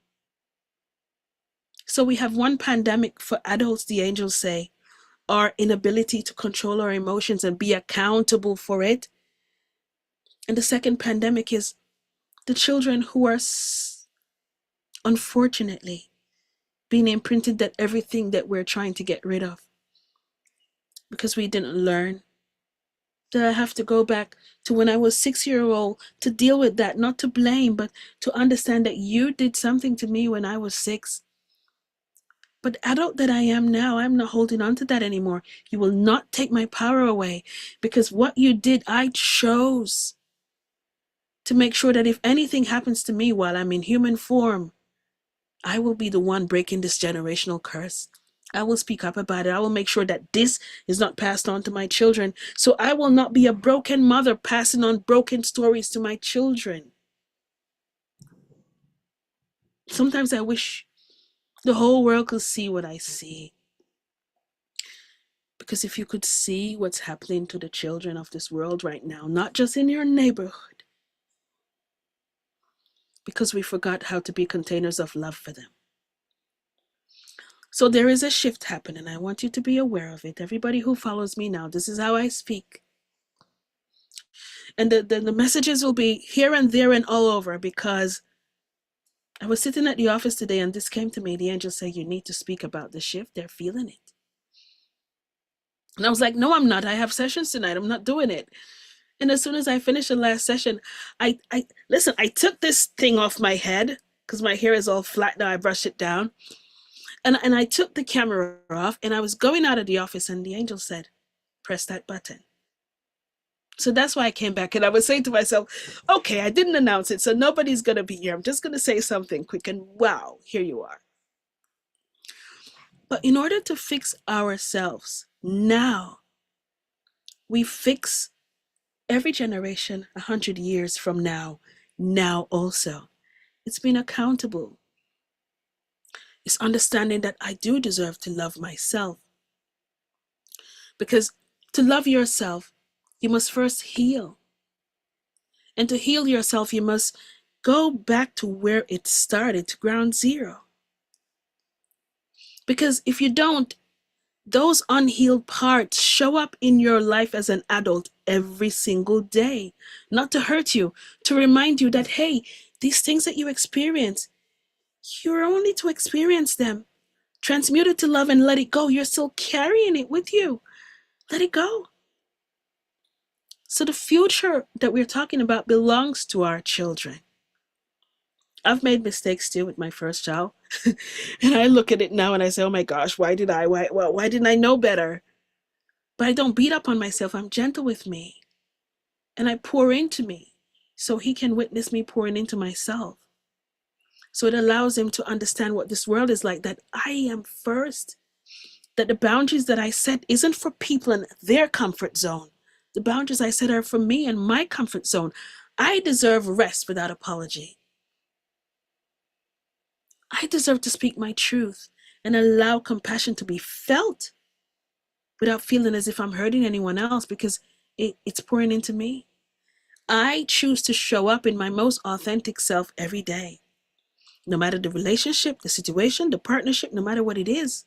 So we have one pandemic for adults, the angels say, our inability to control our emotions and be accountable for it. And the second pandemic is the children who are unfortunately being imprinted that everything that we're trying to get rid of because we didn't learn. That I have to go back to when I was 6 years old to deal with that, not to blame, but to understand that you did something to me when I was 6. But adult that I am now, I'm not holding on to that anymore. You will not take my power away because what you did, I chose to make sure that if anything happens to me while I'm in human form, I will be the one breaking this generational curse. I will speak up about it. I will make sure that this is not passed on to my children. So I will not be a broken mother passing on broken stories to my children. Sometimes I wish the whole world could see what I see. Because if you could see what's happening to the children of this world right now, not just in your neighborhood, because we forgot how to be containers of love for them. So there is a shift happening. I want you to be aware of it. Everybody who follows me now, this is how I speak. And the messages will be here and there and all over because I was sitting at the office today and this came to me. The angel said, you need to speak about the shift. They're feeling it. And I was like, no, I'm not. I have sessions tonight. I'm not doing it. And as soon as I finished the last session, I took this thing off my head because my hair is all flat now. I brushed it down. And I took the camera off and I was going out of the office and the angel said, press that button. So that's why I came back and I was saying to myself, okay, I didn't announce it, so nobody's going to be here. I'm just going to say something quick and wow, here you are. But in order to fix ourselves now, we fix every generation 100 years from now also. It's being accountable. It's understanding that I do deserve to love myself. Because to love yourself, you must first heal. And to heal yourself, you must go back to where it started, to ground zero. Because if you don't, Those unhealed parts show up in your life as an adult every single day, not to hurt you, to remind you that, hey, these things that you experience, you're only to experience them. Transmute it to love and let it go. You're still carrying it with you. Let it go. So the future that we're talking about belongs to our children. I've made mistakes too with my first child. And I look at it now and I say, oh my gosh, why didn't I know better? But I don't beat up on myself. I'm gentle with me. And I pour into me so he can witness me pouring into myself. So it allows him to understand what this world is like, that I am first, that the boundaries that I set isn't for people in their comfort zone. The boundaries I set are for me and my comfort zone. I deserve rest without apology. I deserve to speak my truth and allow compassion to be felt without feeling as if I'm hurting anyone else, because it's pouring into me. I choose to show up in my most authentic self every day, no matter the relationship, the situation, the partnership, no matter what it is.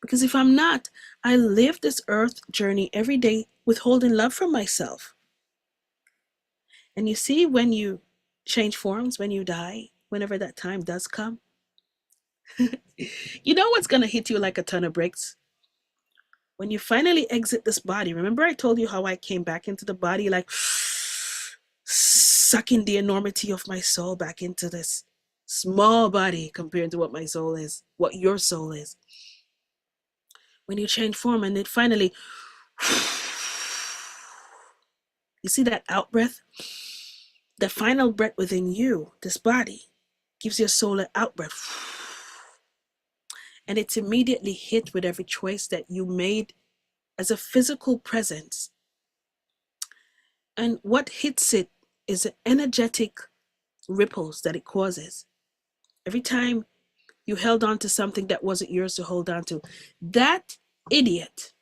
Because if I'm not, I live this earth journey every day withholding love from myself. And you see, when you change forms, when you die, whenever that time does come, you know what's going to hit you like a ton of bricks? When you finally exit this body. Remember I told you how I came back into the body, like sucking the enormity of my soul back into this small body compared to what my soul is, what your soul is. When you change form and it finally, you see that out breath? The final breath within you, this body, gives your soul an out breath. And it's immediately hit with every choice that you made as a physical presence. And what hits it is the energetic ripples that it causes. Every time you held on to something that wasn't yours to hold on to, that idiot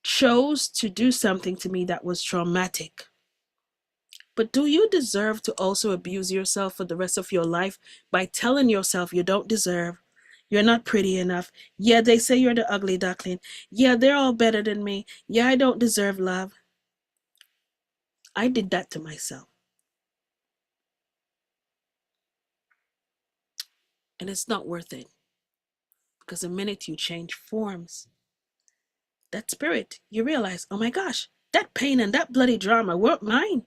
chose to do something to me that was traumatic. But do you deserve to also abuse yourself for the rest of your life by telling yourself you don't deserve, you're not pretty enough, yeah, they say you're the ugly duckling, yeah, they're all better than me, yeah, I don't deserve love? I did that to myself. And it's not worth it. Because the minute you change forms, that spirit, you realize, oh my gosh, that pain and that bloody drama weren't mine.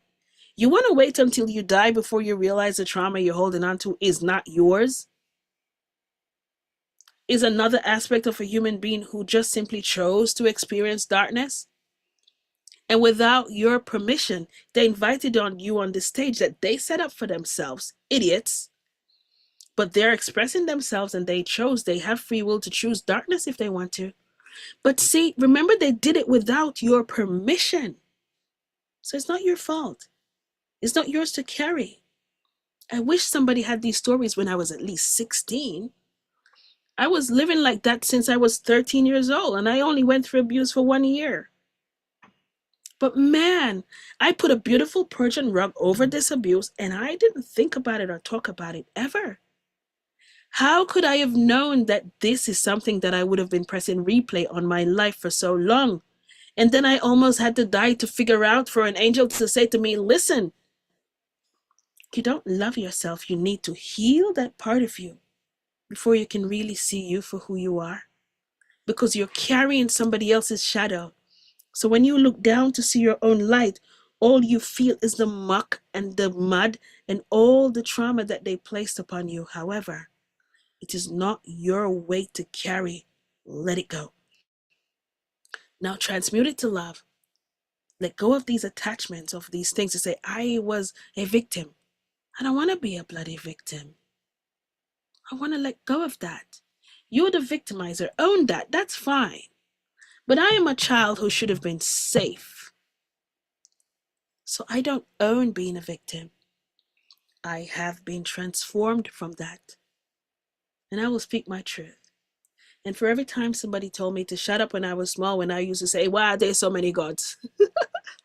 You want to wait until you die before you realize the trauma you're holding on to is not yours? Is another aspect of a human being who just simply chose to experience darkness? And without your permission, they invited on you on the stage that they set up for themselves. Idiots. But they're expressing themselves and they have free will to choose darkness if they want to. But see, remember, they did it without your permission. So it's not your fault. It's not yours to carry. I wish somebody had these stories when I was at least 16. I was living like that since I was 13 years old, and I only went through abuse for 1 year. But man, I put a beautiful Persian rug over this abuse, and I didn't think about it or talk about it ever. How could I have known that this is something that I would have been pressing replay on my life for so long? And then I almost had to die to figure out, for an angel to say to me, listen, you don't love yourself. You need to heal that part of you before you can really see you for who you are. Because you're carrying somebody else's shadow. So when you look down to see your own light, all you feel is the muck and the mud and all the trauma that they placed upon you. However, it is not your weight to carry. Let it go. Now transmute it to love. Let go of these attachments, of these things to say, I was a victim. I don't want to be a bloody victim. I want to let go of that. You're the victimizer. Own that. That's fine. But I am a child who should have been safe. So I don't own being a victim. I have been transformed from that. And I will speak my truth. And for every time somebody told me to shut up when I was small, when I used to say, why are there so many gods?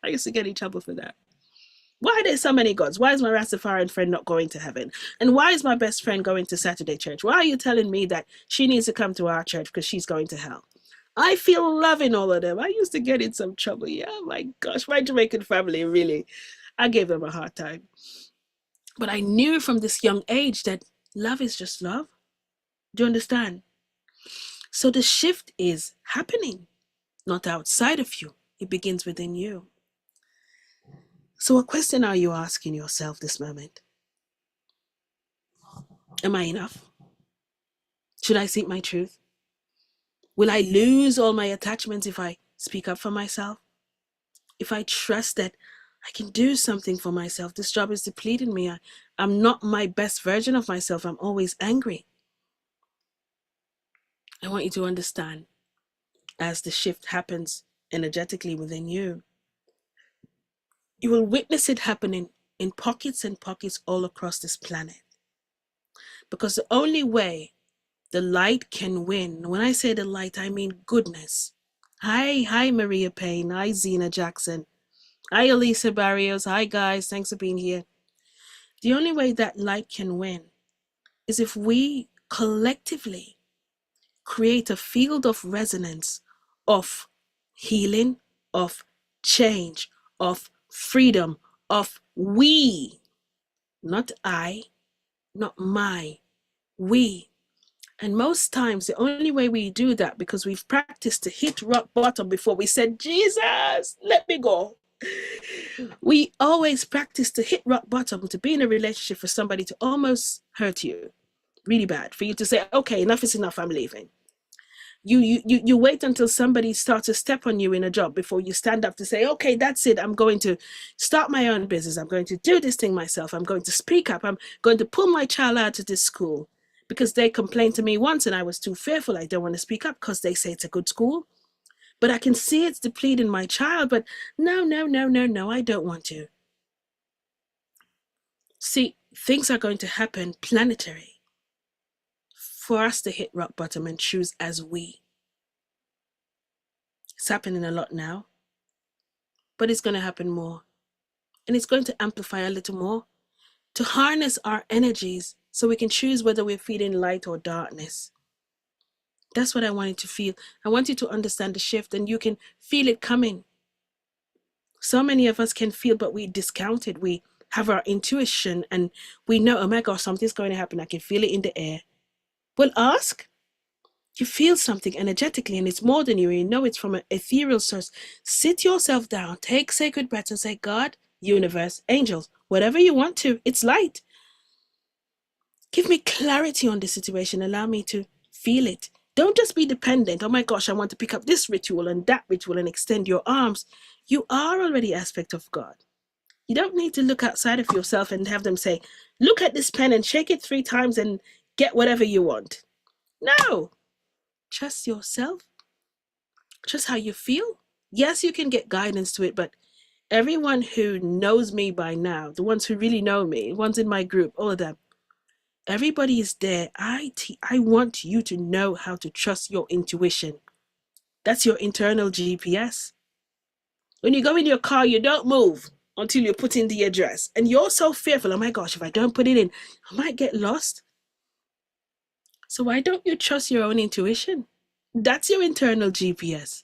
I used to get in trouble for that. Why are there so many gods? Why is my Rastafarian friend not going to heaven? And why is my best friend going to Saturday church? Why are you telling me that she needs to come to our church because she's going to hell? I feel love in all of them. I used to get in some trouble. Yeah, my gosh, my Jamaican family, really, I gave them a hard time. But I knew from this young age that love is just love. Do you understand? So the shift is happening, not outside of you. It begins within you. So what question are you asking yourself this moment? Am I enough? Should I seek my truth? Will I lose all my attachments if I speak up for myself? If I trust that I can do something for myself, this job is depleting me. I'm not my best version of myself. I'm always angry. I want you to understand as the shift happens energetically within you, you will witness it happening in pockets and pockets all across this planet. Because the only way the light can win, when I say the light, I mean goodness. Hi, Maria Payne. Hi, Zena Jackson. Hi, Elisa Barrios. Hi, guys. Thanks for being here. The only way that light can win is if we collectively create a field of resonance of healing, of change, of freedom, of we, not I, not my, we. And most times, the only way we do that, because we've practiced to hit rock bottom before we said, Jesus, let me go. We always practice to hit rock bottom, to be in a relationship for somebody to almost hurt you really bad, for you to say, okay, enough is enough, I'm leaving. You wait until somebody starts to step on you in a job before you stand up to say, okay, that's it. I'm going to start my own business. I'm going to do this thing myself. I'm going to speak up. I'm going to pull my child out of this school because they complained to me once and I was too fearful. I don't want to speak up because they say it's a good school. But I can see it's depleting my child. But no, I don't want to. See, things are going to happen planetary for us to hit rock bottom and choose as we. It's happening a lot now, but it's going to happen more. And it's going to amplify a little more to harness our energies so we can choose whether we're feeling light or darkness. That's what I want you to feel. I want you to understand the shift, and you can feel it coming. So many of us can feel, but we discount it. We have our intuition and we know, oh my gosh, something's going to happen. I can feel it in the air. Well, ask. You feel something energetically and it's more than you. You know it's from an ethereal source. Sit yourself down, take sacred breaths and say, God, universe, angels, whatever you want to, it's light. Give me clarity on this situation. Allow me to feel it. Don't just be dependent. Oh my gosh, I want to pick up this ritual and that ritual and extend your arms. You are already aspect of God. You don't need to look outside of yourself and have them say, look at this pen and shake it 3 times and get whatever you want. No. Trust yourself. Trust how you feel. Yes, you can get guidance to it, but everyone who knows me by now, the ones who really know me, the ones in my group, all of them, everybody is there. I want you to know how to trust your intuition. That's your internal GPS. When you go in your car, you don't move until you put in the address. And you're so fearful, oh my gosh, if I don't put it in, I might get lost. So why don't you trust your own intuition? That's your internal GPS.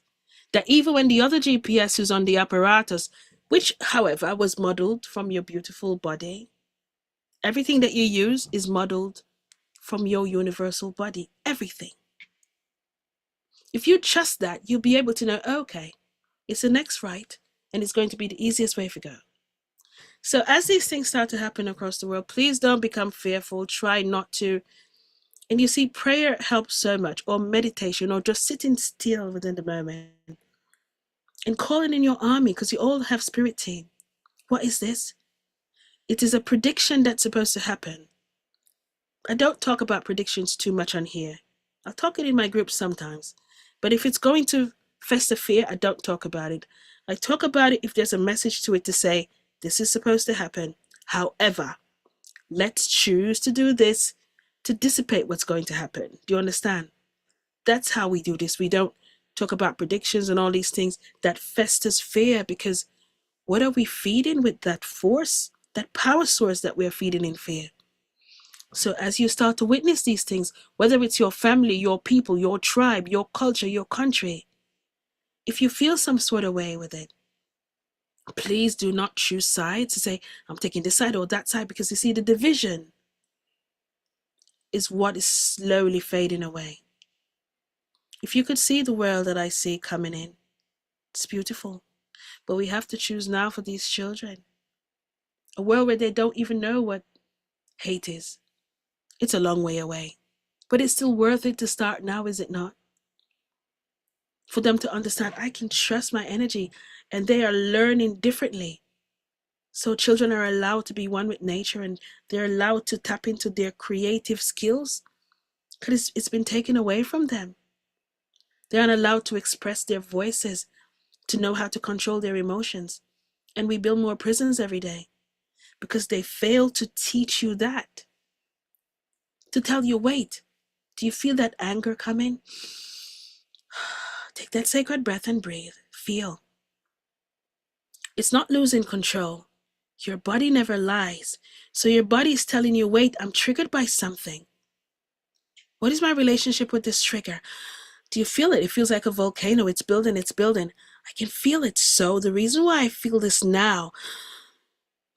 That even when the other GPS is on the apparatus, which, however, was modeled from your beautiful body, everything that you use is modeled from your universal body. Everything. If you trust that, you'll be able to know, okay, it's the next right, and it's going to be the easiest way to go. So as these things start to happen across the world, please don't become fearful. Try not to. And you see, prayer helps so much, or meditation, or just sitting still within the moment and calling in your army, because you all have spirit team. What is this? It is a prediction that's supposed to happen. I don't talk about predictions too much on here. I'll talk it in my group sometimes. But if it's going to fester fear, I don't talk about it. I talk about it if there's a message to it to say, this is supposed to happen. However, let's choose to do this to dissipate what's going to happen. Do you understand? That's how we do this. We don't talk about predictions and all these things that festers fear, because what are we feeding with that force, that power source that we're feeding in fear? So as you start to witness these things, whether it's your family, your people, your tribe, your culture, your country, if you feel some sort of way with it, please do not choose sides to say, I'm taking this side or that side, because you see, the division is what is slowly fading away. If you could see the world that I see coming in, it's beautiful. But we have to choose now for these children. A world where they don't even know what hate is. It's a long way away. But it's still worth it to start now, is it not? For them to understand, I can trust my energy, and they are learning differently. So children are allowed to be one with nature, and they're allowed to tap into their creative skills, because it's been taken away from them. They aren't allowed to express their voices, to know how to control their emotions. And we build more prisons every day because they fail to teach you that. To tell you, wait, do you feel that anger coming? Take that sacred breath and breathe. Feel. It's not losing control. Your body never lies. So your body is telling you, wait, I'm triggered by something. What is my relationship with this trigger? Do you feel it? It feels like a volcano. It's building, it's building. I can feel it. So the reason why I feel this now,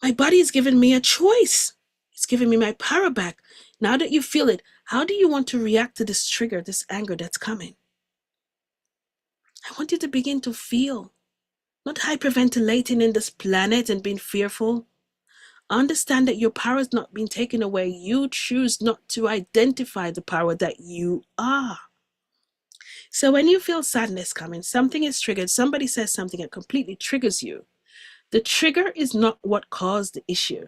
my body is giving me a choice. It's giving me my power back. Now that you feel it, how do you want to react to this trigger, this anger that's coming? I want you to begin to feel, not hyperventilating in this planet and being fearful. Understand that your power is not being taken away. You choose not to identify the power that you are. So when you feel sadness coming, something is triggered, somebody says something that completely triggers you. The trigger is not what caused the issue.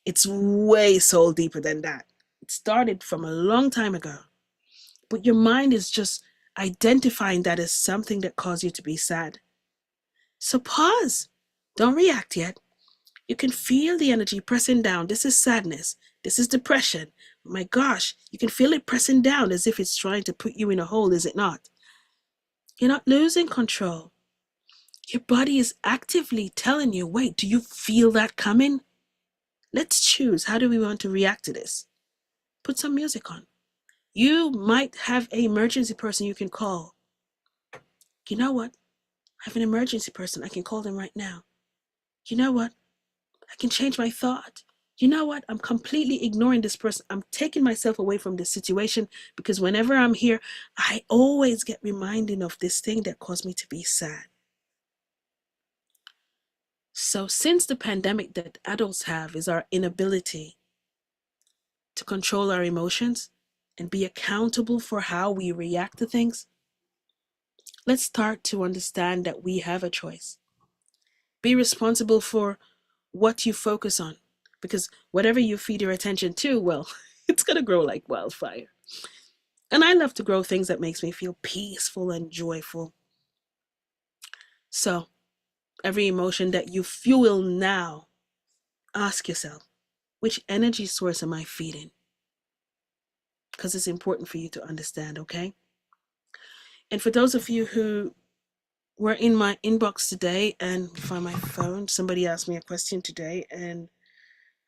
It's way soul deeper than that. It started from a long time ago. But your mind is just identifying that as something that caused you to be sad. So pause. Don't react yet. You can feel the energy pressing down. This is sadness. This is depression. My gosh, you can feel it pressing down as if it's trying to put you in a hole, is it not? You're not losing control. Your body is actively telling you, wait, do you feel that coming? Let's choose. How do we want to react to this? Put some music on. You might have an emergency person you can call. You know what? I have an emergency person. I can call them right now. You know what? I can change my thought. You know what? I'm completely ignoring this person. I'm taking myself away from this situation because whenever I'm here, I always get reminded of this thing that caused me to be sad. So since the pandemic that adults have is our inability to control our emotions and be accountable for how we react to things, let's start to understand that we have a choice. Be responsible for what you focus on, because whatever you feed your attention to, well, it's going to grow like wildfire. And I love to grow things that makes me feel peaceful and joyful. So every emotion that you fuel now, ask yourself, which energy source am I feeding? Because it's important for you to understand, okay? And for those of you who were in my inbox today and find my phone, somebody asked me a question today and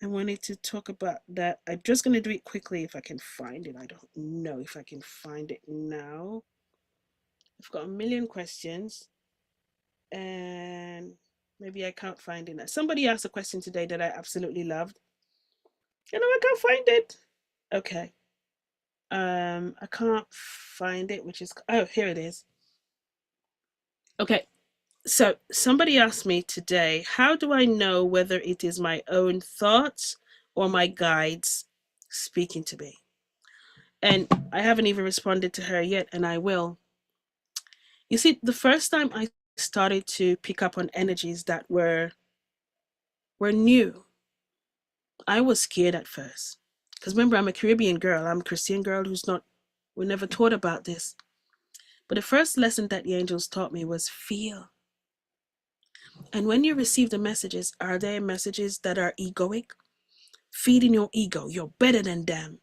I wanted to talk about that. I'm just going to do it quickly if I can find it. I don't know if I can find it now. I've got a million questions and maybe I can't find it. Somebody asked a question today that I absolutely loved. I can't find it. Okay. I can't find it, which is, oh, here it is. Okay. So somebody asked me today, how do I know whether it is my own thoughts or my guides speaking to me? And I haven't even responded to her yet, and I will. You see, the first time I started to pick up on energies that were new, I was scared at first. Because remember, I'm a Caribbean girl. I'm a Christian girl we never taught about this. But the first lesson that the angels taught me was feel. And when you receive the messages, are they messages that are egoic? Feeding your ego, you're better than them.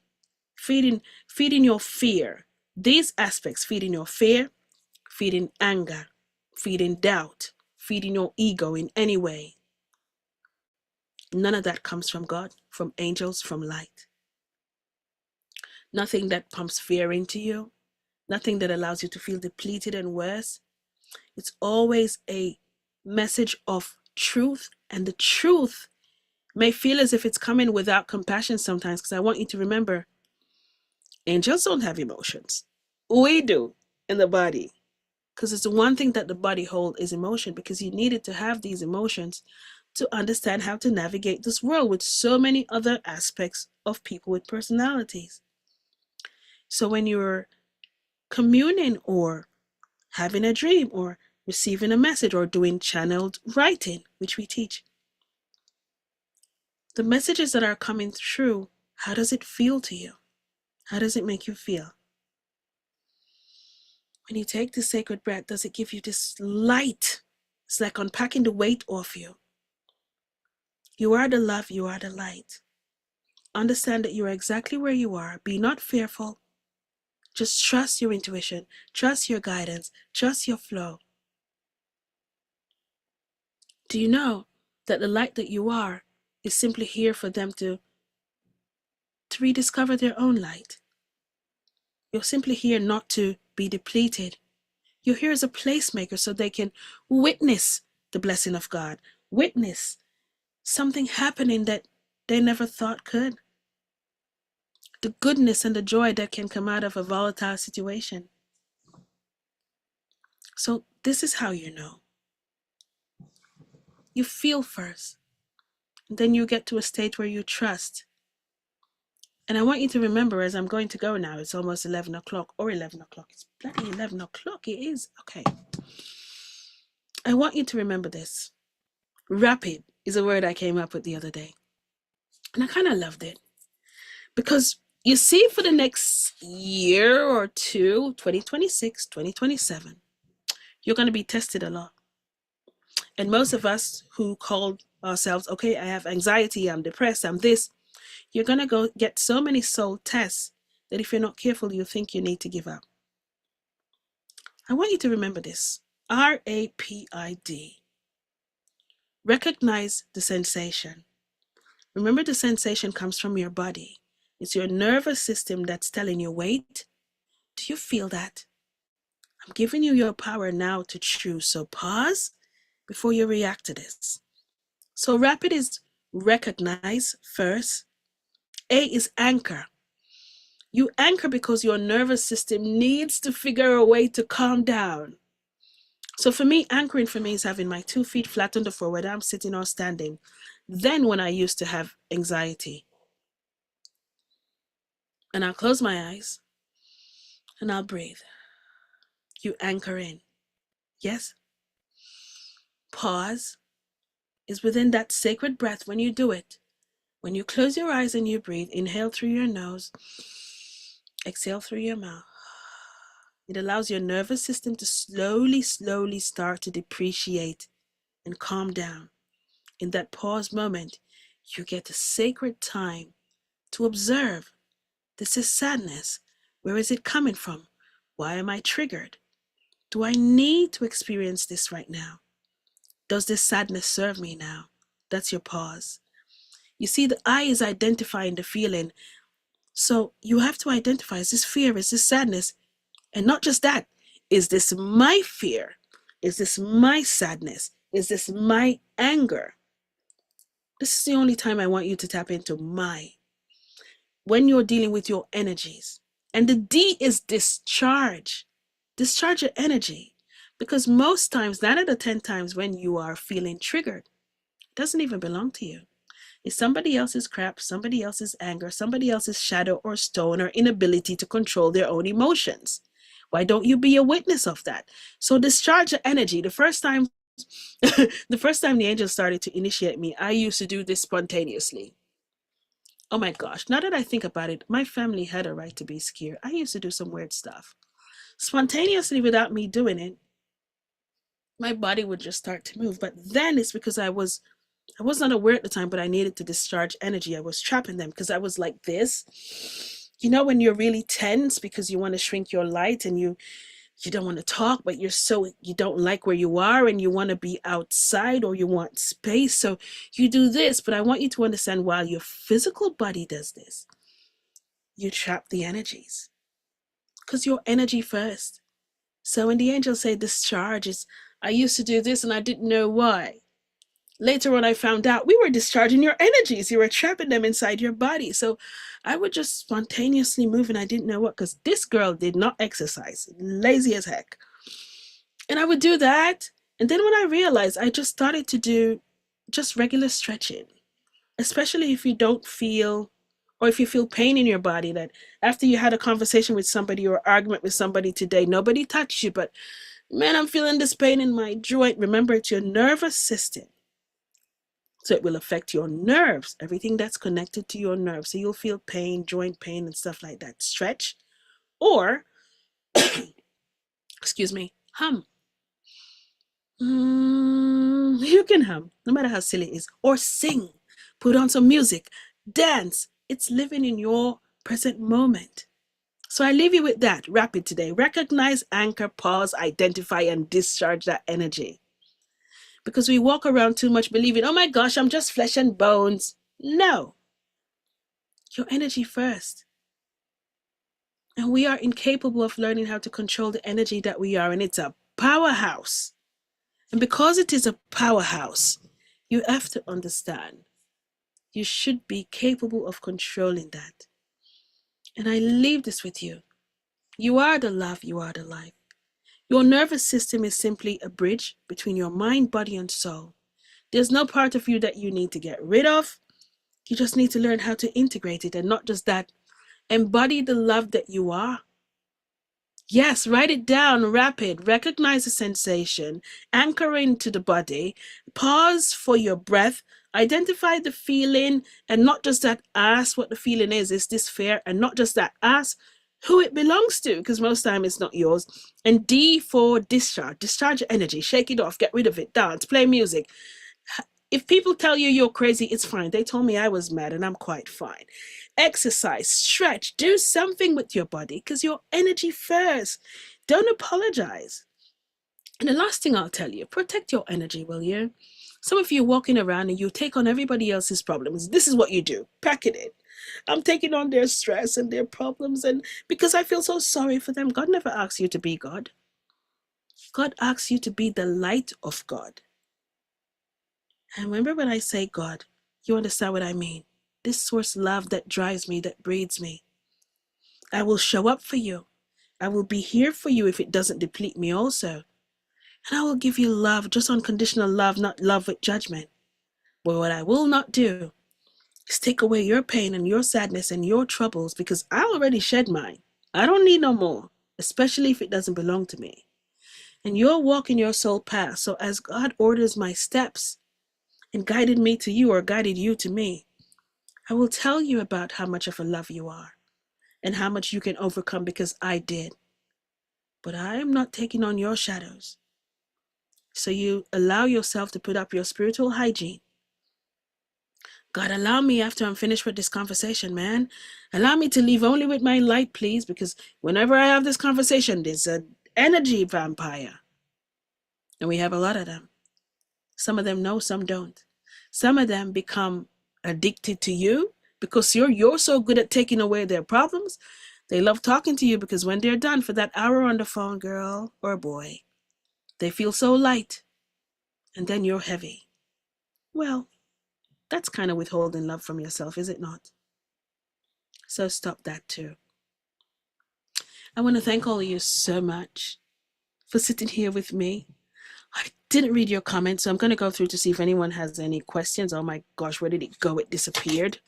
Feeding your fear. These aspects, feeding your fear, feeding anger, feeding doubt, feeding your ego in any way. None of that comes from God, from angels, from light. nothing that pumps fear into you, nothing that allows you to feel depleted and worse. It's always a message of truth, and the truth may feel as if it's coming without compassion sometimes, because I want you to remember, angels don't have emotions. We do in the body, because it's the one thing that the body holds is emotion, because you needed to have these emotions to understand how to navigate this world with so many other aspects of people with personalities. So when you're communing or having a dream or receiving a message or doing channeled writing, which we teach, the messages that are coming through, how does it feel to you? How does it make you feel? When you take this sacred breath, does it give you this light? It's like unpacking the weight off you. You are the love, you are the light. Understand that you are exactly where you are. Be not fearful. Just trust your intuition, trust your guidance, trust your flow. Do you know that the light that you are is simply here for them to rediscover their own light? You're simply here not to be depleted. You're here as a placemaker so they can witness the blessing of God, witness something happening that they never thought could. The goodness and the joy that can come out of a volatile situation. So this is how you know. You feel first, and then you get to a state where you trust. And I want you to remember, as I'm going to go now, it's almost 11 o'clock or 11 o'clock. It's bloody 11 o'clock. It is. Okay. I want you to remember this. Rapid is a word I came up with the other day. And I kind of loved it. Because you see, for the next year or two, 2026, 2027, you're going to be tested a lot. And most of us who call ourselves, okay, I have anxiety, I'm depressed, I'm this, you're going to go get so many soul tests that if you're not careful, you think you need to give up. I want you to remember this. RAPID. Recognize the sensation. Remember, the sensation comes from your body. It's your nervous system that's telling you, wait, do you feel that? I'm giving you your power now to choose. So pause before you react to this. So rapid is recognize first. A is anchor. You anchor because your nervous system needs to figure a way to calm down. So for me, anchoring for me is having my 2 feet flat on the floor, whether I'm sitting or standing. Then when I used to have anxiety, and I'll close my eyes and I'll breathe. You anchor in. Yes? Pause is within that sacred breath when you do it. When you close your eyes and you breathe, inhale through your nose, exhale through your mouth. It allows your nervous system to slowly start to depreciate and calm down. In that pause moment, you get a sacred time to observe. This is sadness. Where is it coming from? Why am I triggered? Do I need to experience this right now? Does this sadness serve me now? That's your pause. You see, the I is identifying the feeling. So you have to identify, is this fear? Is this sadness? And not just that, is this my fear? Is this my sadness? Is this my anger? This is the only time I want you to tap into my. When you're dealing with your energies. And the D is discharge. Discharge your energy. Because most times, 9 out of 10 times when you are feeling triggered, it doesn't even belong to you. It's somebody else's crap, somebody else's anger, somebody else's shadow or stone or inability to control their own emotions. Why don't you be a witness of that? So discharge your energy. The first time the angel started to initiate me, I used to do this spontaneously. Oh my gosh, now that I think about it, my family had a right to be scared. I used to do some weird stuff. Spontaneously, without me doing it, my body would just start to move. But then it's because I was not aware at the time, but I needed to discharge energy. I was trapping them because I was like this. You know, when you're really tense because you want to shrink your light and you don't want to talk, but you don't like where you are and you want to be outside or you want space. So you do this, but I want you to understand while your physical body does this, you trap the energies because your energy first. So when the angels say discharge is, I used to do this and I didn't know why. Later on, I found out we were discharging your energies. You were trapping them inside your body. So I would just spontaneously move and I didn't know what, because this girl did not exercise, lazy as heck. And I would do that. And then when I realized, I just started to do just regular stretching, especially if you don't feel, or if you feel pain in your body, that after you had a conversation with somebody or argument with somebody today, nobody touched you, but man, I'm feeling this pain in my joint. Remember, it's your nervous system. So it will affect your nerves, everything that's connected to your nerves. So you'll feel pain, joint pain, and stuff like that. Stretch or, excuse me, hum. You can hum, no matter how silly it is, or sing, put on some music, dance. It's living in your present moment. So I leave you with that. Rapid today. Recognize, anchor, pause, identify, and discharge that energy. Because we walk around too much believing, oh my gosh, I'm just flesh and bones. No, your energy first. And we are incapable of learning how to control the energy that we are. And it's a powerhouse. And because it is a powerhouse, you have to understand you should be capable of controlling that. And I leave this with you. You are the love, you are the life. Your nervous system is simply a bridge between your mind, body, and soul. There's no part of you that you need to get rid of. You just need to learn how to integrate it, and not just that, embody the love that you are. Yes, write it down, rapid, recognize the sensation, anchor into the body, pause for your breath, identify the feeling, and not just that, ask what the feeling is this fair? And not just that, ask who it belongs to, because most time it's not yours. And D for discharge your energy, shake it off, get rid of it, dance, play music. If people tell you you're crazy, it's fine. They told me I was mad and I'm quite fine. Exercise, stretch, do something with your body, because your energy first. Don't apologize. And the last thing I'll tell you, protect your energy, will you? Some of you walking around and you take on everybody else's problems. This is what you do. Pack it in. I'm taking on their stress and their problems, and because I feel so sorry for them. God never asks you to be God. God asks you to be the light of God. And remember, when I say God, you understand what I mean. This source love that drives me, that breeds me. I will show up for you. I will be here for you if it doesn't deplete me also. And I will give you love, just unconditional love, not love with judgment. But what I will not do is take away your pain and your sadness and your troubles, because I already shed mine. I don't need no more, especially if it doesn't belong to me. And you're walking your soul path. So as God orders my steps and guided me to you, or guided you to me, I will tell you about how much of a love you are and how much you can overcome, because I did. But I am not taking on your shadows. So you allow yourself to put up your spiritual hygiene. God, allow me, after I'm finished with this conversation, man, allow me to leave only with my light, please, because whenever I have this conversation, there's an energy vampire. And we have a lot of them. Some of them know, some don't. Some of them become addicted to you because you're so good at taking away their problems. They love talking to you because when they're done for that hour on the phone, girl or boy, they feel so light, and then you're heavy. Well, that's kind of withholding love from yourself, is it not? So stop that too. I want to thank all of you so much for sitting here with me. I didn't read your comments, so I'm going to go through to see if anyone has any questions. Oh my gosh, where did it go? It disappeared.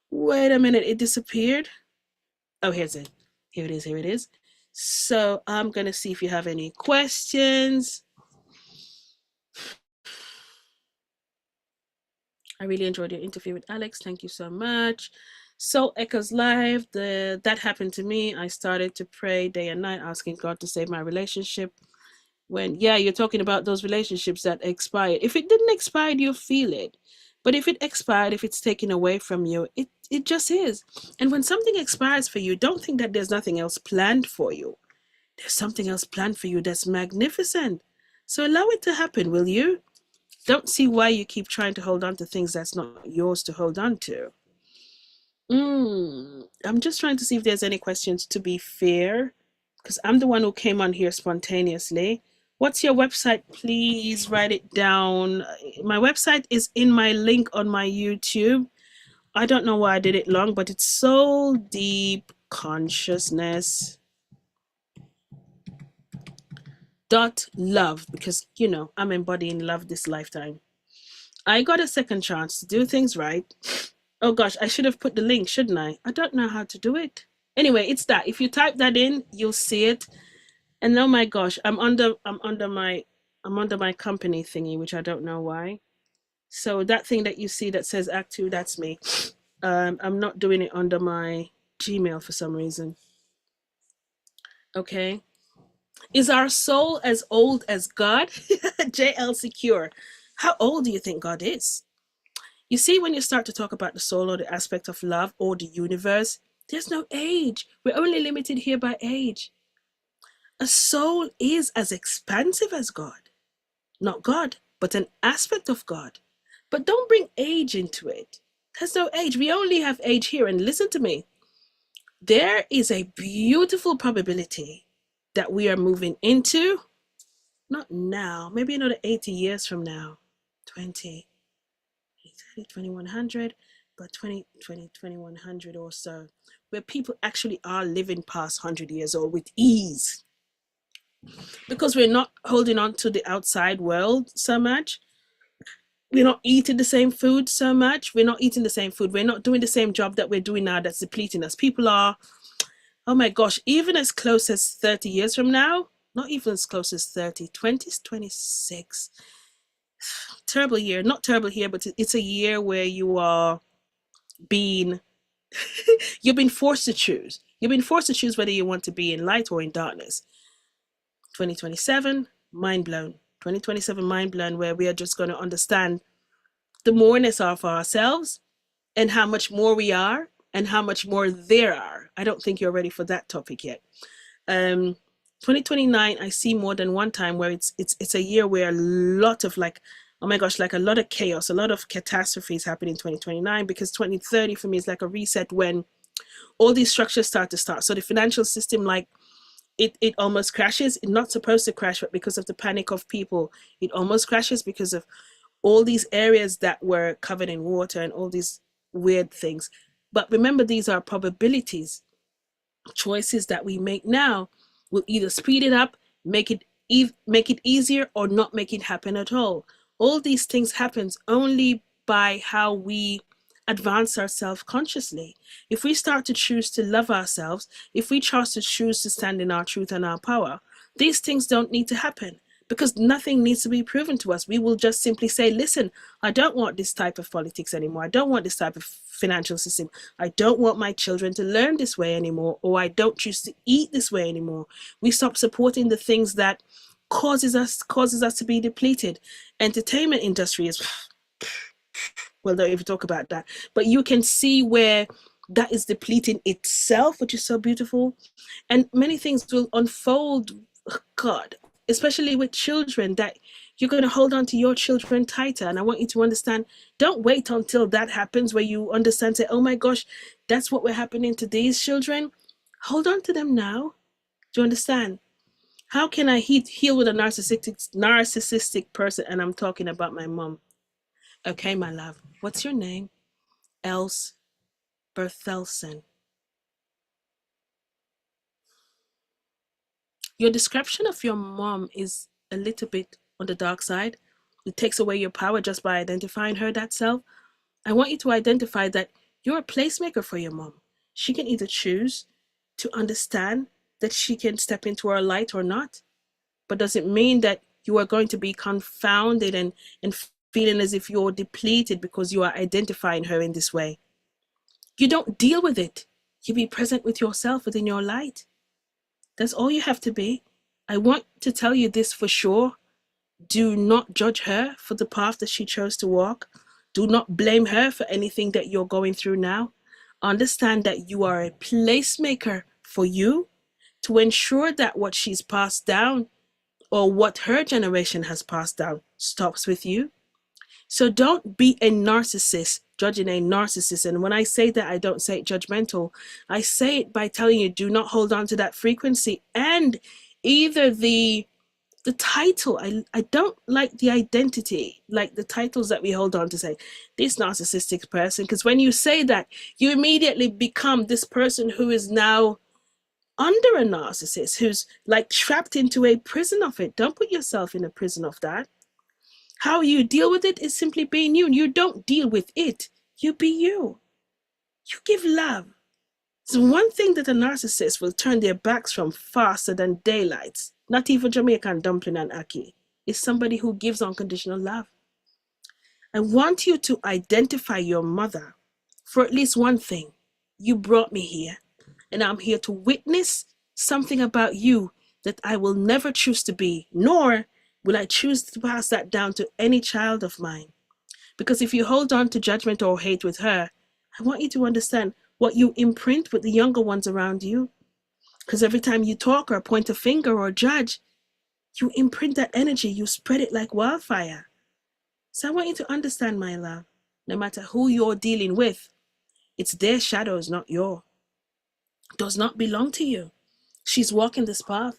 Wait a minute, it disappeared. Oh, here's it. Here it is, here it is. So I'm going to see if you have any questions. I really enjoyed your interview with Alex. Thank you so much. Soul Echoes Live, that happened to me. I started to pray day and night, asking God to save my relationship. Yeah, you're talking about those relationships that expired. If it didn't expire, you feel it. But if it expired, if it's taken away from you, it just is. And when something expires for you, don't think that there's nothing else planned for you. There's something else planned for you that's magnificent. So allow it to happen, will you? Don't see why you keep trying to hold on to things that's not yours to hold on to. I'm just trying to see if there's any questions to be fair, because I'm the one who came on here spontaneously. What's your website? Please write it down. My website is in my link on my YouTube. I don't know why I did it long, but it's Soul Deep Consciousness dot love, because I'm embodying love this lifetime. I got a second chance to do things right. Oh gosh, I should have put the link, shouldn't I? I don't know how to do it. Anyway, it's that. If you type that in, you'll see it. And oh my gosh, I'm under my company thingy, which I don't know why. So that thing that you see that says Act Two, that's me. I'm not doing it under my Gmail for some reason. Okay. Is our soul as old as God? JL Secure. How old do you think God is? You see, when you start to talk about the soul or the aspect of love or the universe, there's no age. We're only limited here by age. A soul is as expansive as God. Not God, but an aspect of God. But don't bring age into it. There's no age. We only have age here. And listen to me. There is a beautiful probability that we are moving into, not now, maybe another 80 years from now, 20, 30, 2100, but 2100 or so, where people actually are living past 100 years old with ease, because we're not holding on to the outside world so much. We're not eating the same food so much. We're not eating the same food. We're not doing the same job that we're doing now that's depleting us. People are, oh my gosh, even as close as 30 years from now, not even as close as 30, 2026. Terrible year. Not terrible here, but it's a year where you are being, you've been forced to choose. You've been forced to choose whether you want to be in light or in darkness. 2027, mind blown. 2027, mind blown, where we are just going to understand the moreness of ourselves and how much more we are and how much more there are. I don't think you're ready for that topic yet. 2029, I see more than one time where it's a year where a lot of, like, oh my gosh, like a lot of chaos, a lot of catastrophes happen in 2029, because 2030 for me is like a reset when all these structures start. So the financial system, like, it almost crashes. It's not supposed to crash, but because of the panic of people, it almost crashes because of all these areas that were covered in water and all these weird things. But remember, these are probabilities. Choices that we make now will either speed it up, make it easier, or not make it happen at all. All these things happens only by how we advance ourselves consciously. If we start to choose to love ourselves, if we choose to stand in our truth and our power, these things don't need to happen, because nothing needs to be proven to us. We will just simply say, listen, I don't want this type of politics anymore. I don't want this type of financial system. I don't want my children to learn this way anymore, or I don't choose to eat this way anymore. We stop supporting the things that causes us to be depleted. Entertainment industry is, well, don't even talk about that. But you can see where that is depleting itself, which is so beautiful. And many things will unfold, God, especially with children, that you're going to hold on to your children tighter. And I want you to understand, don't wait until that happens where you understand, say, oh my gosh, that's what we're happening to these children. Hold on to them now. Do you understand? How can I heal with a narcissistic person? And I'm talking about my mom. Okay, my love. What's your name? Else Berthelsen. Your description of your mom is a little bit on the dark side. It takes away your power just by identifying her that self. I want you to identify that you're a placemaker for your mom. She can either choose to understand that she can step into her light or not. But does it mean that you are going to be confounded and feeling as if you're depleted because you are identifying her in this way? You don't deal with it. You be present with yourself within your light. That's all you have to be. I want to tell you this for sure. Do not judge her for the path that she chose to walk. Do not blame her for anything that you're going through now. Understand that you are a placemaker for you to ensure that what she's passed down or what her generation has passed down stops with you. So don't be a narcissist judging a narcissist. And when I say that, I don't say it judgmental. I say it by telling you, do not hold on to that frequency and either the title. I don't like the identity, like the titles that we hold on to, say this narcissistic person, because when you say that, you immediately become this person who is now under a narcissist, who's like trapped into a prison of it. Don't put yourself in a prison of that. How you deal with it is simply being you. You don't deal with it, you be you. You give love. So one thing that a narcissist will turn their backs from faster than daylight, not even Jamaican dumpling and ackee, is somebody who gives unconditional love. I want you to identify your mother for at least one thing. You brought me here, and I'm here to witness something about you that I will never choose to be, nor will I choose to pass that down to any child of mine. Because if you hold on to judgment or hate with her, I want you to understand what you imprint with the younger ones around you. Because every time you talk or point a finger or judge, you imprint that energy, you spread it like wildfire. So I want you to understand, my love, no matter who you're dealing with, it's their shadows, not yours. Does not belong to you. She's walking this path.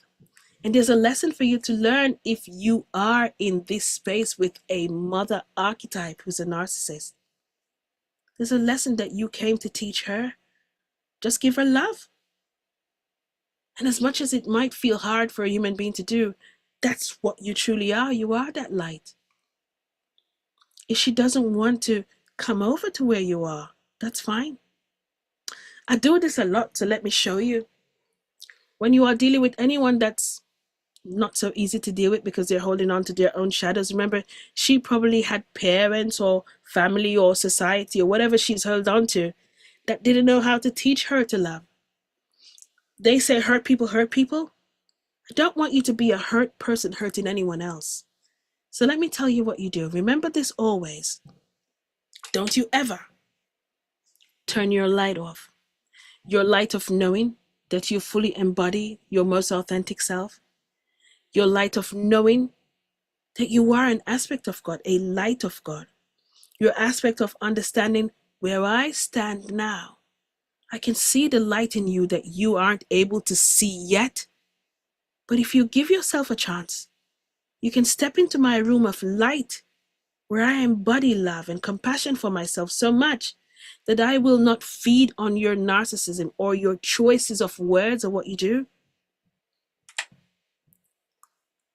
And there's a lesson for you to learn if you are in this space with a mother archetype who's a narcissist. There's a lesson that you came to teach her. Just give her love. And as much as it might feel hard for a human being to do, that's what you truly are. You are that light. If she doesn't want to come over to where you are, that's fine. I do this a lot, so let me show you. When you are dealing with anyone that's not so easy to deal with because they're holding on to their own shadows, remember, she probably had parents or family or society or whatever she's held on to that didn't know how to teach her to love. They say hurt people hurt people. I don't want you to be a hurt person hurting anyone else. So let me tell you what you do. Remember this always. Don't you ever turn your light off. Your light of knowing that you fully embody your most authentic self. Your light of knowing that you are an aspect of God, a light of God. Your aspect of understanding where I stand now. I can see the light in you that you aren't able to see yet. But if you give yourself a chance, you can step into my room of light where I embody love and compassion for myself so much that I will not feed on your narcissism or your choices of words or what you do.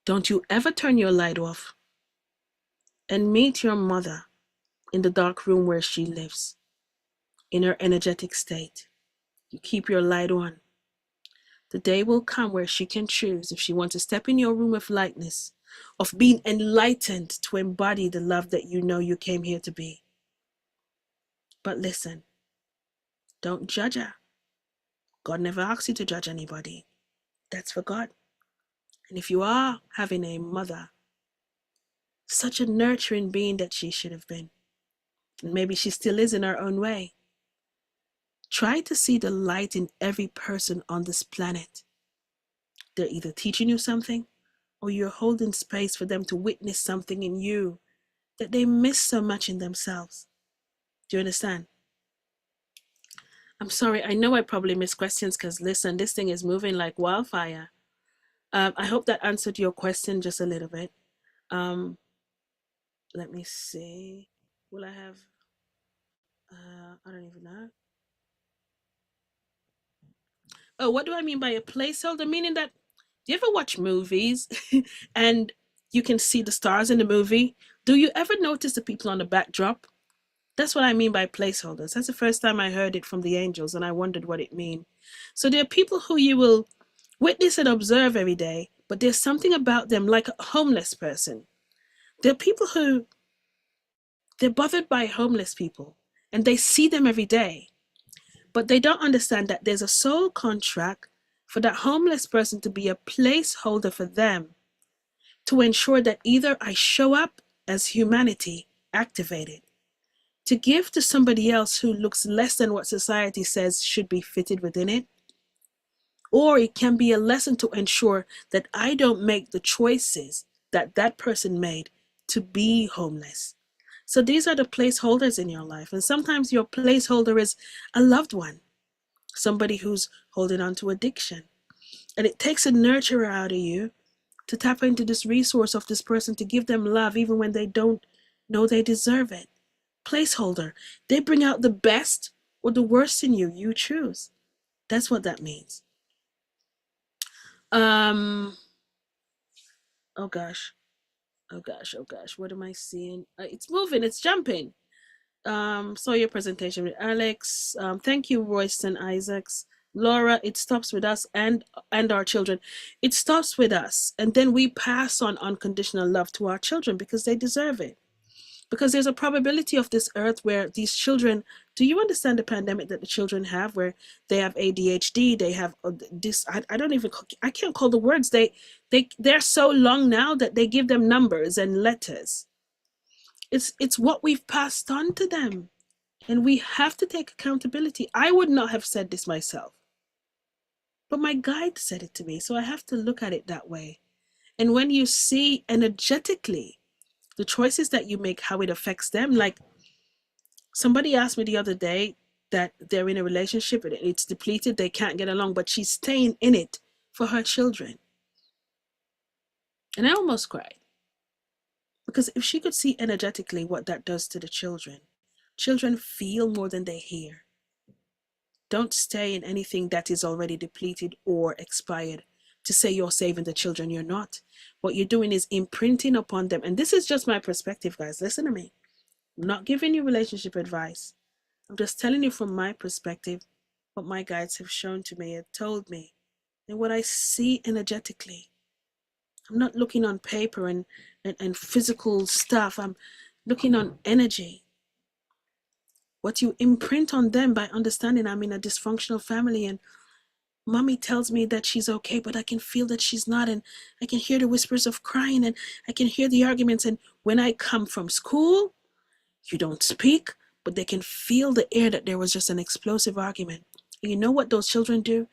Don't you ever turn your light off and meet your mother in the dark room where she lives, in her energetic state. You keep your light on. The day will come where she can choose if she wants to step in your room of lightness, of being enlightened to embody the love that you know you came here to be. But listen, don't judge her. God never asks you to judge anybody. That's for God. And if you are having a mother, such a nurturing being that she should have been, and maybe she still is in her own way, try to see the light in every person on this planet. They're either teaching you something or you're holding space for them to witness something in you that they miss so much in themselves. Do you understand? I'm sorry, I know I probably missed questions because listen, this thing is moving like wildfire. I hope that answered your question just a little bit. Um, let me see. Will I have, I don't even know. Oh, what do I mean by a placeholder? Meaning that, do you ever watch movies and you can see the stars in the movie? Do you ever notice the people on the backdrop? That's what I mean by placeholders. That's the first time I heard it from the angels and I wondered what it mean. So there are people who you will witness and observe every day, but there's something about them like a homeless person. There are people who, they're bothered by homeless people and they see them every day, but they don't understand that there's a soul contract for that homeless person to be a placeholder for them to ensure that either I show up as humanity activated to give to somebody else who looks less than what society says should be fitted within it, or it can be a lesson to ensure that I don't make the choices that that person made to be homeless. So these are the placeholders in your life. And sometimes your placeholder is a loved one, somebody who's holding on to addiction. And it takes a nurturer out of you to tap into this resource of this person to give them love even when they don't know they deserve it. Placeholder. They bring out the best or the worst in you. You choose. That's what that means. Um, oh gosh. Oh gosh, oh gosh. What am I seeing? It's moving, it's jumping. Saw your presentation with Alex. Thank you, Royston Isaacs. Laura, it stops with us and our children. It stops with us, and then we pass on unconditional love to our children because they deserve it. Because there's a probability of this earth where these children, do you understand the pandemic that the children have, where they have ADHD, they have this, I don't even, I can't call the words. They're so long now that they give them numbers and letters. It's what we've passed on to them. And we have to take accountability. I would not have said this myself, but my guide said it to me. So I have to look at it that way. And when you see energetically the choices that you make, how it affects them, like somebody asked me the other day that they're in a relationship and it's depleted, they can't get along, but she's staying in it for her children. And I almost cried. Because if she could see energetically what that does to the children, children feel more than they hear. Don't stay in anything that is already depleted or expired to say you're saving the children. You're not. What you're doing is imprinting upon them. And this is just my perspective, guys. Listen to me. I'm not giving you relationship advice. I'm just telling you from my perspective what my guides have shown to me and told me. And what I see energetically. I'm not looking on paper and physical stuff. I'm looking on energy. What you imprint on them by understanding I'm in a dysfunctional family and mommy tells me that she's okay, but I can feel that she's not, and I can hear the whispers of crying and I can hear the arguments. And when I come from school, you don't speak, but they can feel the air that there was just an explosive argument. And you know what those children do?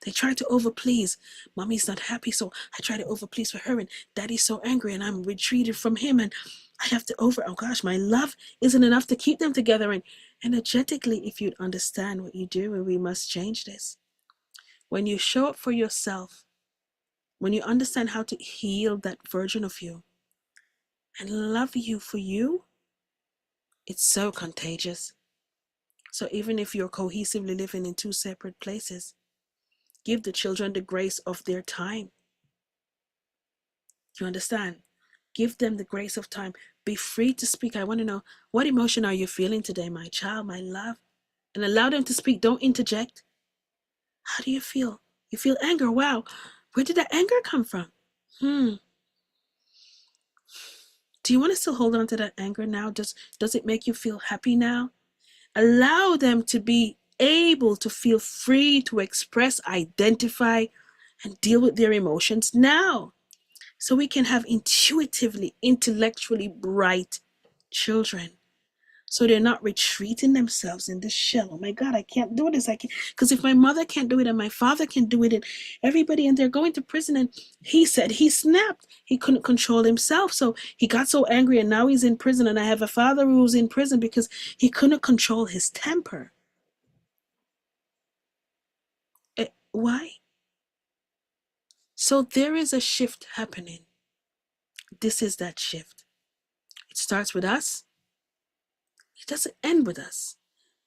They try to overplease. Mommy's not happy, so I try to overplease for her, and daddy's so angry and I'm retreated from him and I have to oh gosh, my love isn't enough to keep them together. And energetically, if you'd understand what you do, and we must change this. When you show up for yourself, when you understand how to heal that version of you and love you for you, it's so contagious. So even if you're cohesively living in two separate places, give the children the grace of their time. You understand? Give them the grace of time. Be free to speak. I want to know, what emotion are you feeling today, my child, my love? And allow them to speak. Don't interject. How do you feel? You feel anger. Wow. Where did that anger come from? Do you want to still hold on to that anger now? Does it make you feel happy now? Allow them to be able to feel free to express, identify, and deal with their emotions now. So we can have intuitively, intellectually bright children. So they're not retreating themselves in this shell. Oh my God, I can't do this. I can't, because if my mother can't do it and my father can do it and everybody, and they're going to prison, and he said he snapped. He couldn't control himself. So he got so angry and now he's in prison, and I have a father who's in prison because he couldn't control his temper. Why? So there is a shift happening. This is that shift. It starts with us. It doesn't end with us.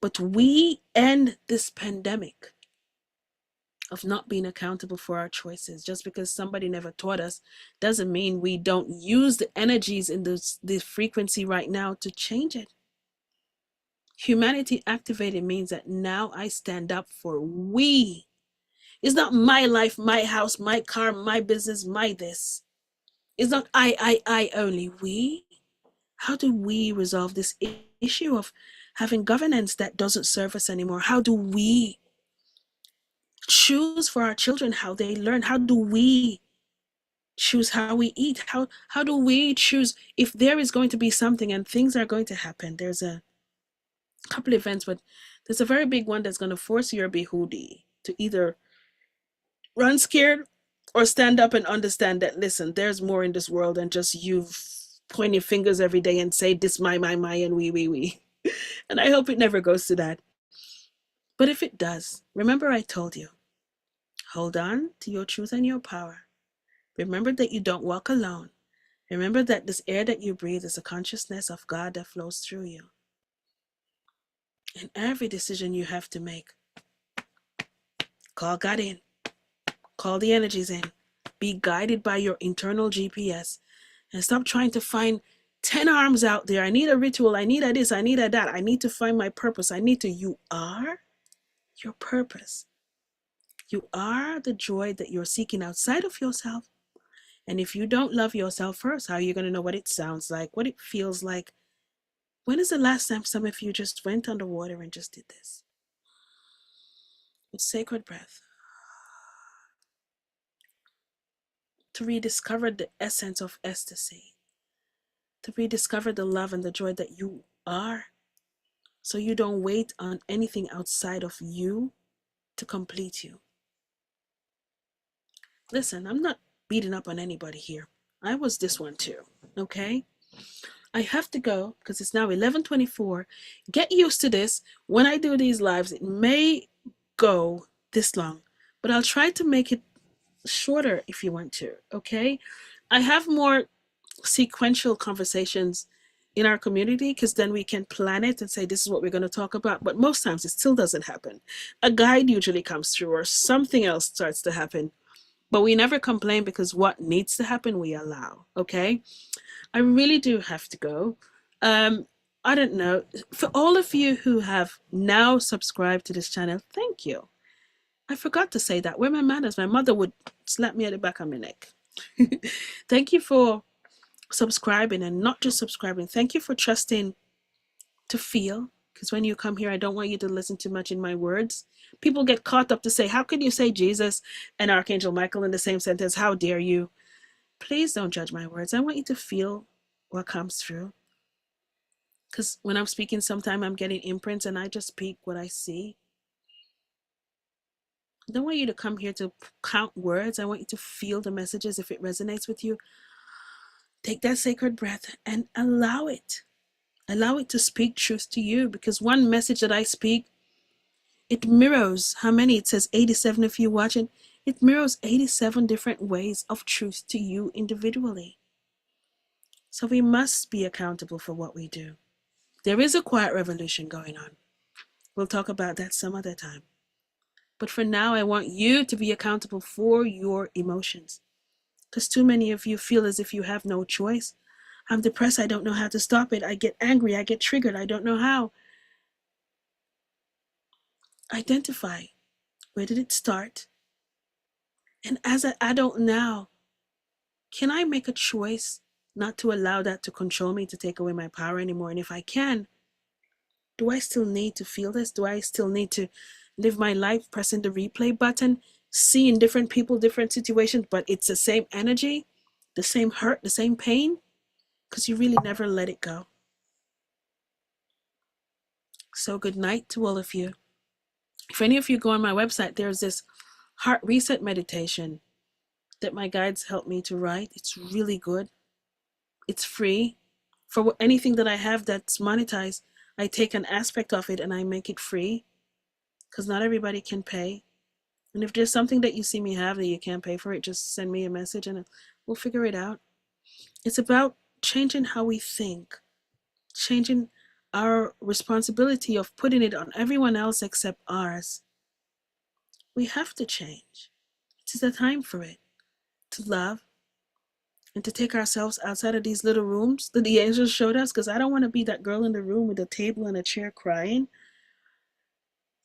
But we end this pandemic of not being accountable for our choices. Just because somebody never taught us doesn't mean we don't use the energies in the frequency right now to change it. Humanity activated means that now I stand up for we. It's not my life, my house, my car, my business, my this. It's not I only. We. How do we resolve this issue of having governance that doesn't serve us anymore? How do we choose for our children how they learn? How do we choose how we eat? How do we choose if there is going to be something and things are going to happen? There's a couple events, but there's a very big one that's going to force your behudi to either run scared or stand up and understand that, listen, there's more in this world than just you pointing fingers every day and say this my, and we. And I hope it never goes to that. But if it does, remember I told you, hold on to your truth and your power. Remember that you don't walk alone. Remember that this air that you breathe is a consciousness of God that flows through you. And every decision you have to make, call God in, call the energies in, be guided by your internal GPS, and stop trying to find 10 arms out there. I need a ritual, I need a this, I need a that, I need to find my purpose, you are your purpose. You are the joy that you're seeking outside of yourself. And if you don't love yourself first, how are you going to know what it sounds like, what it feels like? When is the last time some of you just went underwater and just did this? With sacred breath. To rediscover the essence of ecstasy. To rediscover the love and the joy that you are. So you don't wait on anything outside of you to complete you. Listen, I'm not beating up on anybody here. I was this one too, okay? I have to go because it's now 11:24. Get used to this. When I do these lives, it may go this long, but I'll try to make it shorter if you want to, okay? I have more sequential conversations in our community because then we can plan it and say this is what we're going to talk about, but most times it still doesn't happen. A guide usually comes through or something else starts to happen, but we never complain because what needs to happen we allow, okay? I really do have to go. I don't know. For all of you who have now subscribed to this channel, thank you. I forgot to say that. Where my manners? My mother would slap me at the back of my neck. Thank you for subscribing, and not just subscribing. Thank you for trusting to feel. Because when you come here, I don't want you to listen too much in my words. People get caught up to say, how can you say Jesus and Archangel Michael in the same sentence? How dare you? Please don't judge my words. I want you to feel what comes through. Because when I'm speaking, sometimes I'm getting imprints and I just speak what I see. I don't want you to come here to count words. I want you to feel the messages. If it resonates with you, take that sacred breath and allow it. Allow it to speak truth to you, because one message that I speak, it mirrors how many? It says 87 if you're watching. It mirrors 87 different ways of truth to you individually. So we must be accountable for what we do. There is a quiet revolution going on. We'll talk about that some other time. But for now, I want you to be accountable for your emotions. Because too many of you feel as if you have no choice. I'm depressed, I don't know how to stop it. I get angry, I get triggered, I don't know how. Identify. Where did it start? And as an adult now, can I make a choice not to allow that to control me, to take away my power anymore? And if I can, do I still need to feel this? Do I still need to live my life pressing the replay button, seeing different people, different situations, but it's the same energy, the same hurt, the same pain? Because you really never let it go. So good night to all of you. If any of you go on my website, there's this heart reset meditation that my guides helped me to write. It's really good. It's free. For anything that I have that's monetized, I take an aspect of it and I make it free, because not everybody can pay. And if there's something that you see me have that you can't pay for it, just send me a message and we'll figure it out. It's about changing how we think, changing our responsibility of putting it on everyone else except ours. We have to change. It's the time for it, to love and to take ourselves outside of these little rooms that the angels showed us, because I don't want to be that girl in the room with a table and a chair crying.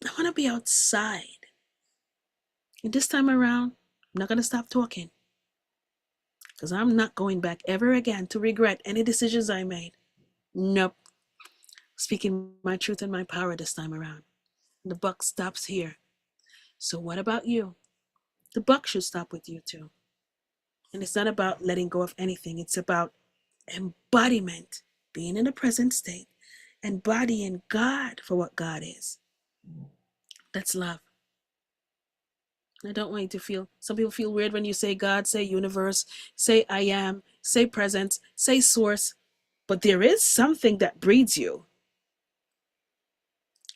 I want to be outside. And this time around, I'm not going to stop talking, because I'm not going back ever again to regret any decisions I made. Nope. Speaking my truth and my power this time around. The buck stops here. So what about you? The buck should stop with you too. And it's not about letting go of anything. It's about embodiment, being in the present state, embodying God for what God is. That's love. I don't want you to feel, some people feel weird when you say God, say universe, say I am, say presence, say source, but there is something that breeds you.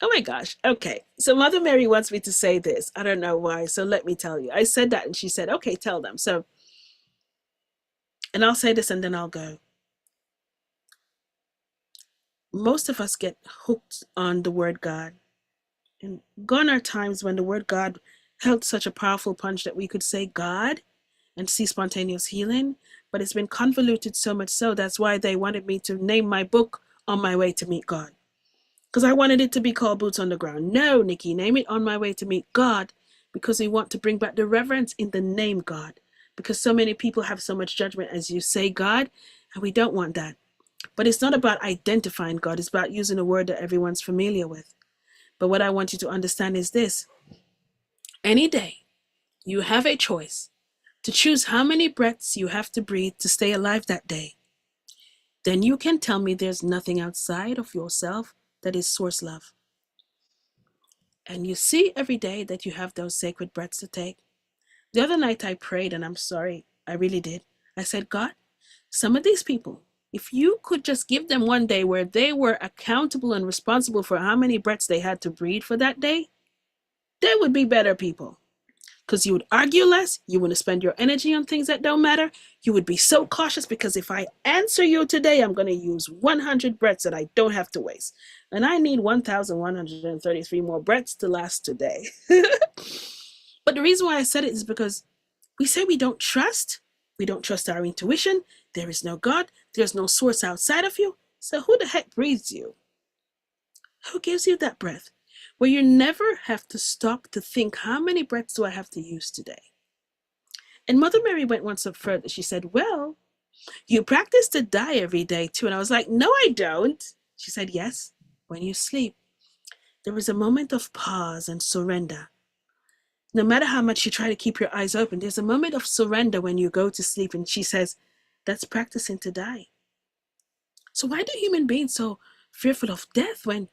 Oh my gosh. Okay. So Mother Mary wants me to say this. I don't know why. So let me tell you. I said that and she said, okay, tell them. So, and I'll say this and then I'll go. Most of us get hooked on the word God. And gone are times when the word God held such a powerful punch that we could say God and see spontaneous healing. But it's been convoluted so much so that's why they wanted me to name my book On My Way to Meet God. Because I wanted it to be called Boots on the Ground. No, Nikki, name it On My Way to Meet God, because we want to bring back the reverence in the name God. Because so many people have so much judgment as you say God, and we don't want that. But it's not about identifying God, it's about using a word that everyone's familiar with. But what I want you to understand is this. Any day, you have a choice to choose how many breaths you have to breathe to stay alive that day. Then you can tell me there's nothing outside of yourself that is source love. And you see every day that you have those sacred breaths to take. The other night I prayed, and I'm sorry, I really did. I said, God, some of these people, if you could just give them one day where they were accountable and responsible for how many breaths they had to breathe for that day, they would be better people. Because you would argue less, you wouldn't spend your energy on things that don't matter. You would be so cautious because if I answer you today, I'm going to use 100 breaths that I don't have to waste. And I need 1,133 more breaths to last today. But the reason why I said it is because we say we don't trust. We don't trust our intuition. There is no God. There's no source outside of you. So who the heck breathes you? Who gives you that breath? Where you never have to stop to think, how many breaths do I have to use today? And Mother Mary went one step further. She said, well, you practice to die every day too. And I was like, no, I don't. She said, yes, when you sleep. There is a moment of pause and surrender. No matter how much you try to keep your eyes open, there's a moment of surrender when you go to sleep. And she says, that's practicing to die. So why do human beings so fearful of death when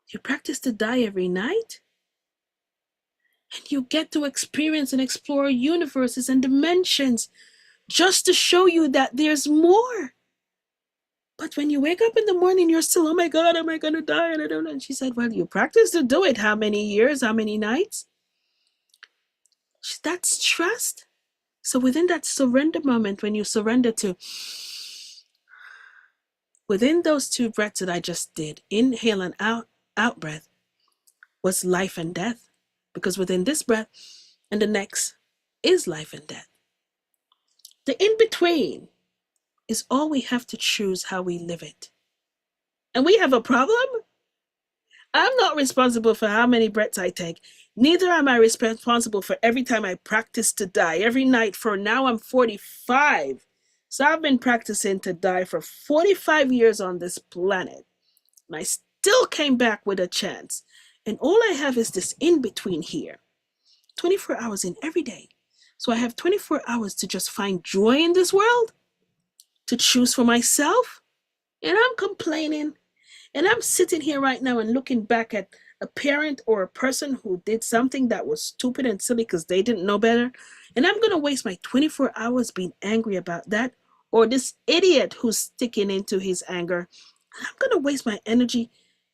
you practice to die every night? And you get to experience and explore universes and dimensions just to show you that there's more. But when you wake up in the morning, you're still, oh my God, am I going to die? And I don't know. And she said, well, you practice to do it. How many years? How many nights? That's trust. So within that surrender moment, when you surrender to, within those 2 breaths that I just did, inhale and out breath, was life and death. Because within this breath and the next is life and death. The in-between is all we have to choose how we live it. And we have a problem. I'm not responsible for how many breaths I take. Neither am I responsible for every time I practice to die. Every night for now I'm 45. So I've been practicing to die for 45 years on this planet. And I still came back with a chance. And all I have is this in-between here. 24 hours in every day. So I have 24 hours to just find joy in this world, to choose for myself. And I'm complaining. And I'm sitting here right now and looking back at a parent or a person who did something that was stupid and silly because they didn't know better. And I'm going to waste my 24 hours being angry about that, or this idiot who's sticking into his anger. I'm going to waste my energy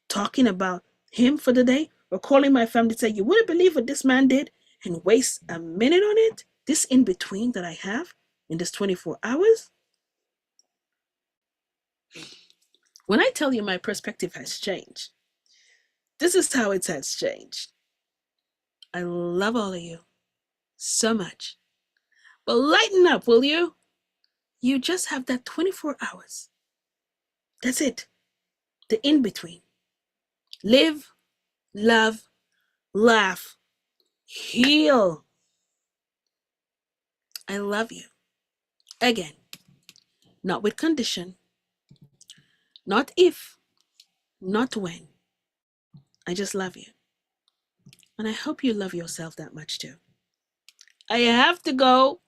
talking about him for the day, or calling my family to say, you wouldn't believe what this man did, and waste a minute on it. This in between that I have in this 24 hours. When I tell you my perspective has changed, this is how it has changed. I love all of you so much. But lighten up, will you? You just have that 24 hours. That's it. The in-between. Live, love, laugh, heal. I love you. Again, not with condition, not if, not when. I just love you. And I hope you love yourself that much too. I have to go.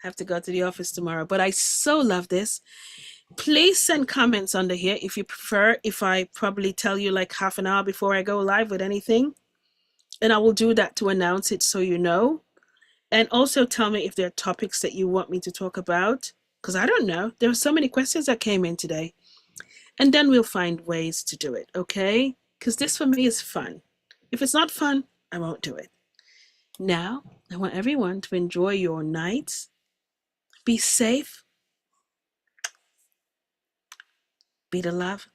I have to go to the office tomorrow, but I so love this. Please send comments under here if you prefer, if I probably tell you like half an hour before I go live with anything. And I will do that to announce it so you know. And also tell me if there are topics that you want me to talk about, because I don't know. There are so many questions that came in today. And then we'll find ways to do it, okay? Because this for me is fun. If it's not fun, I won't do it. Now, I want everyone to enjoy your nights. Be safe. Be the love.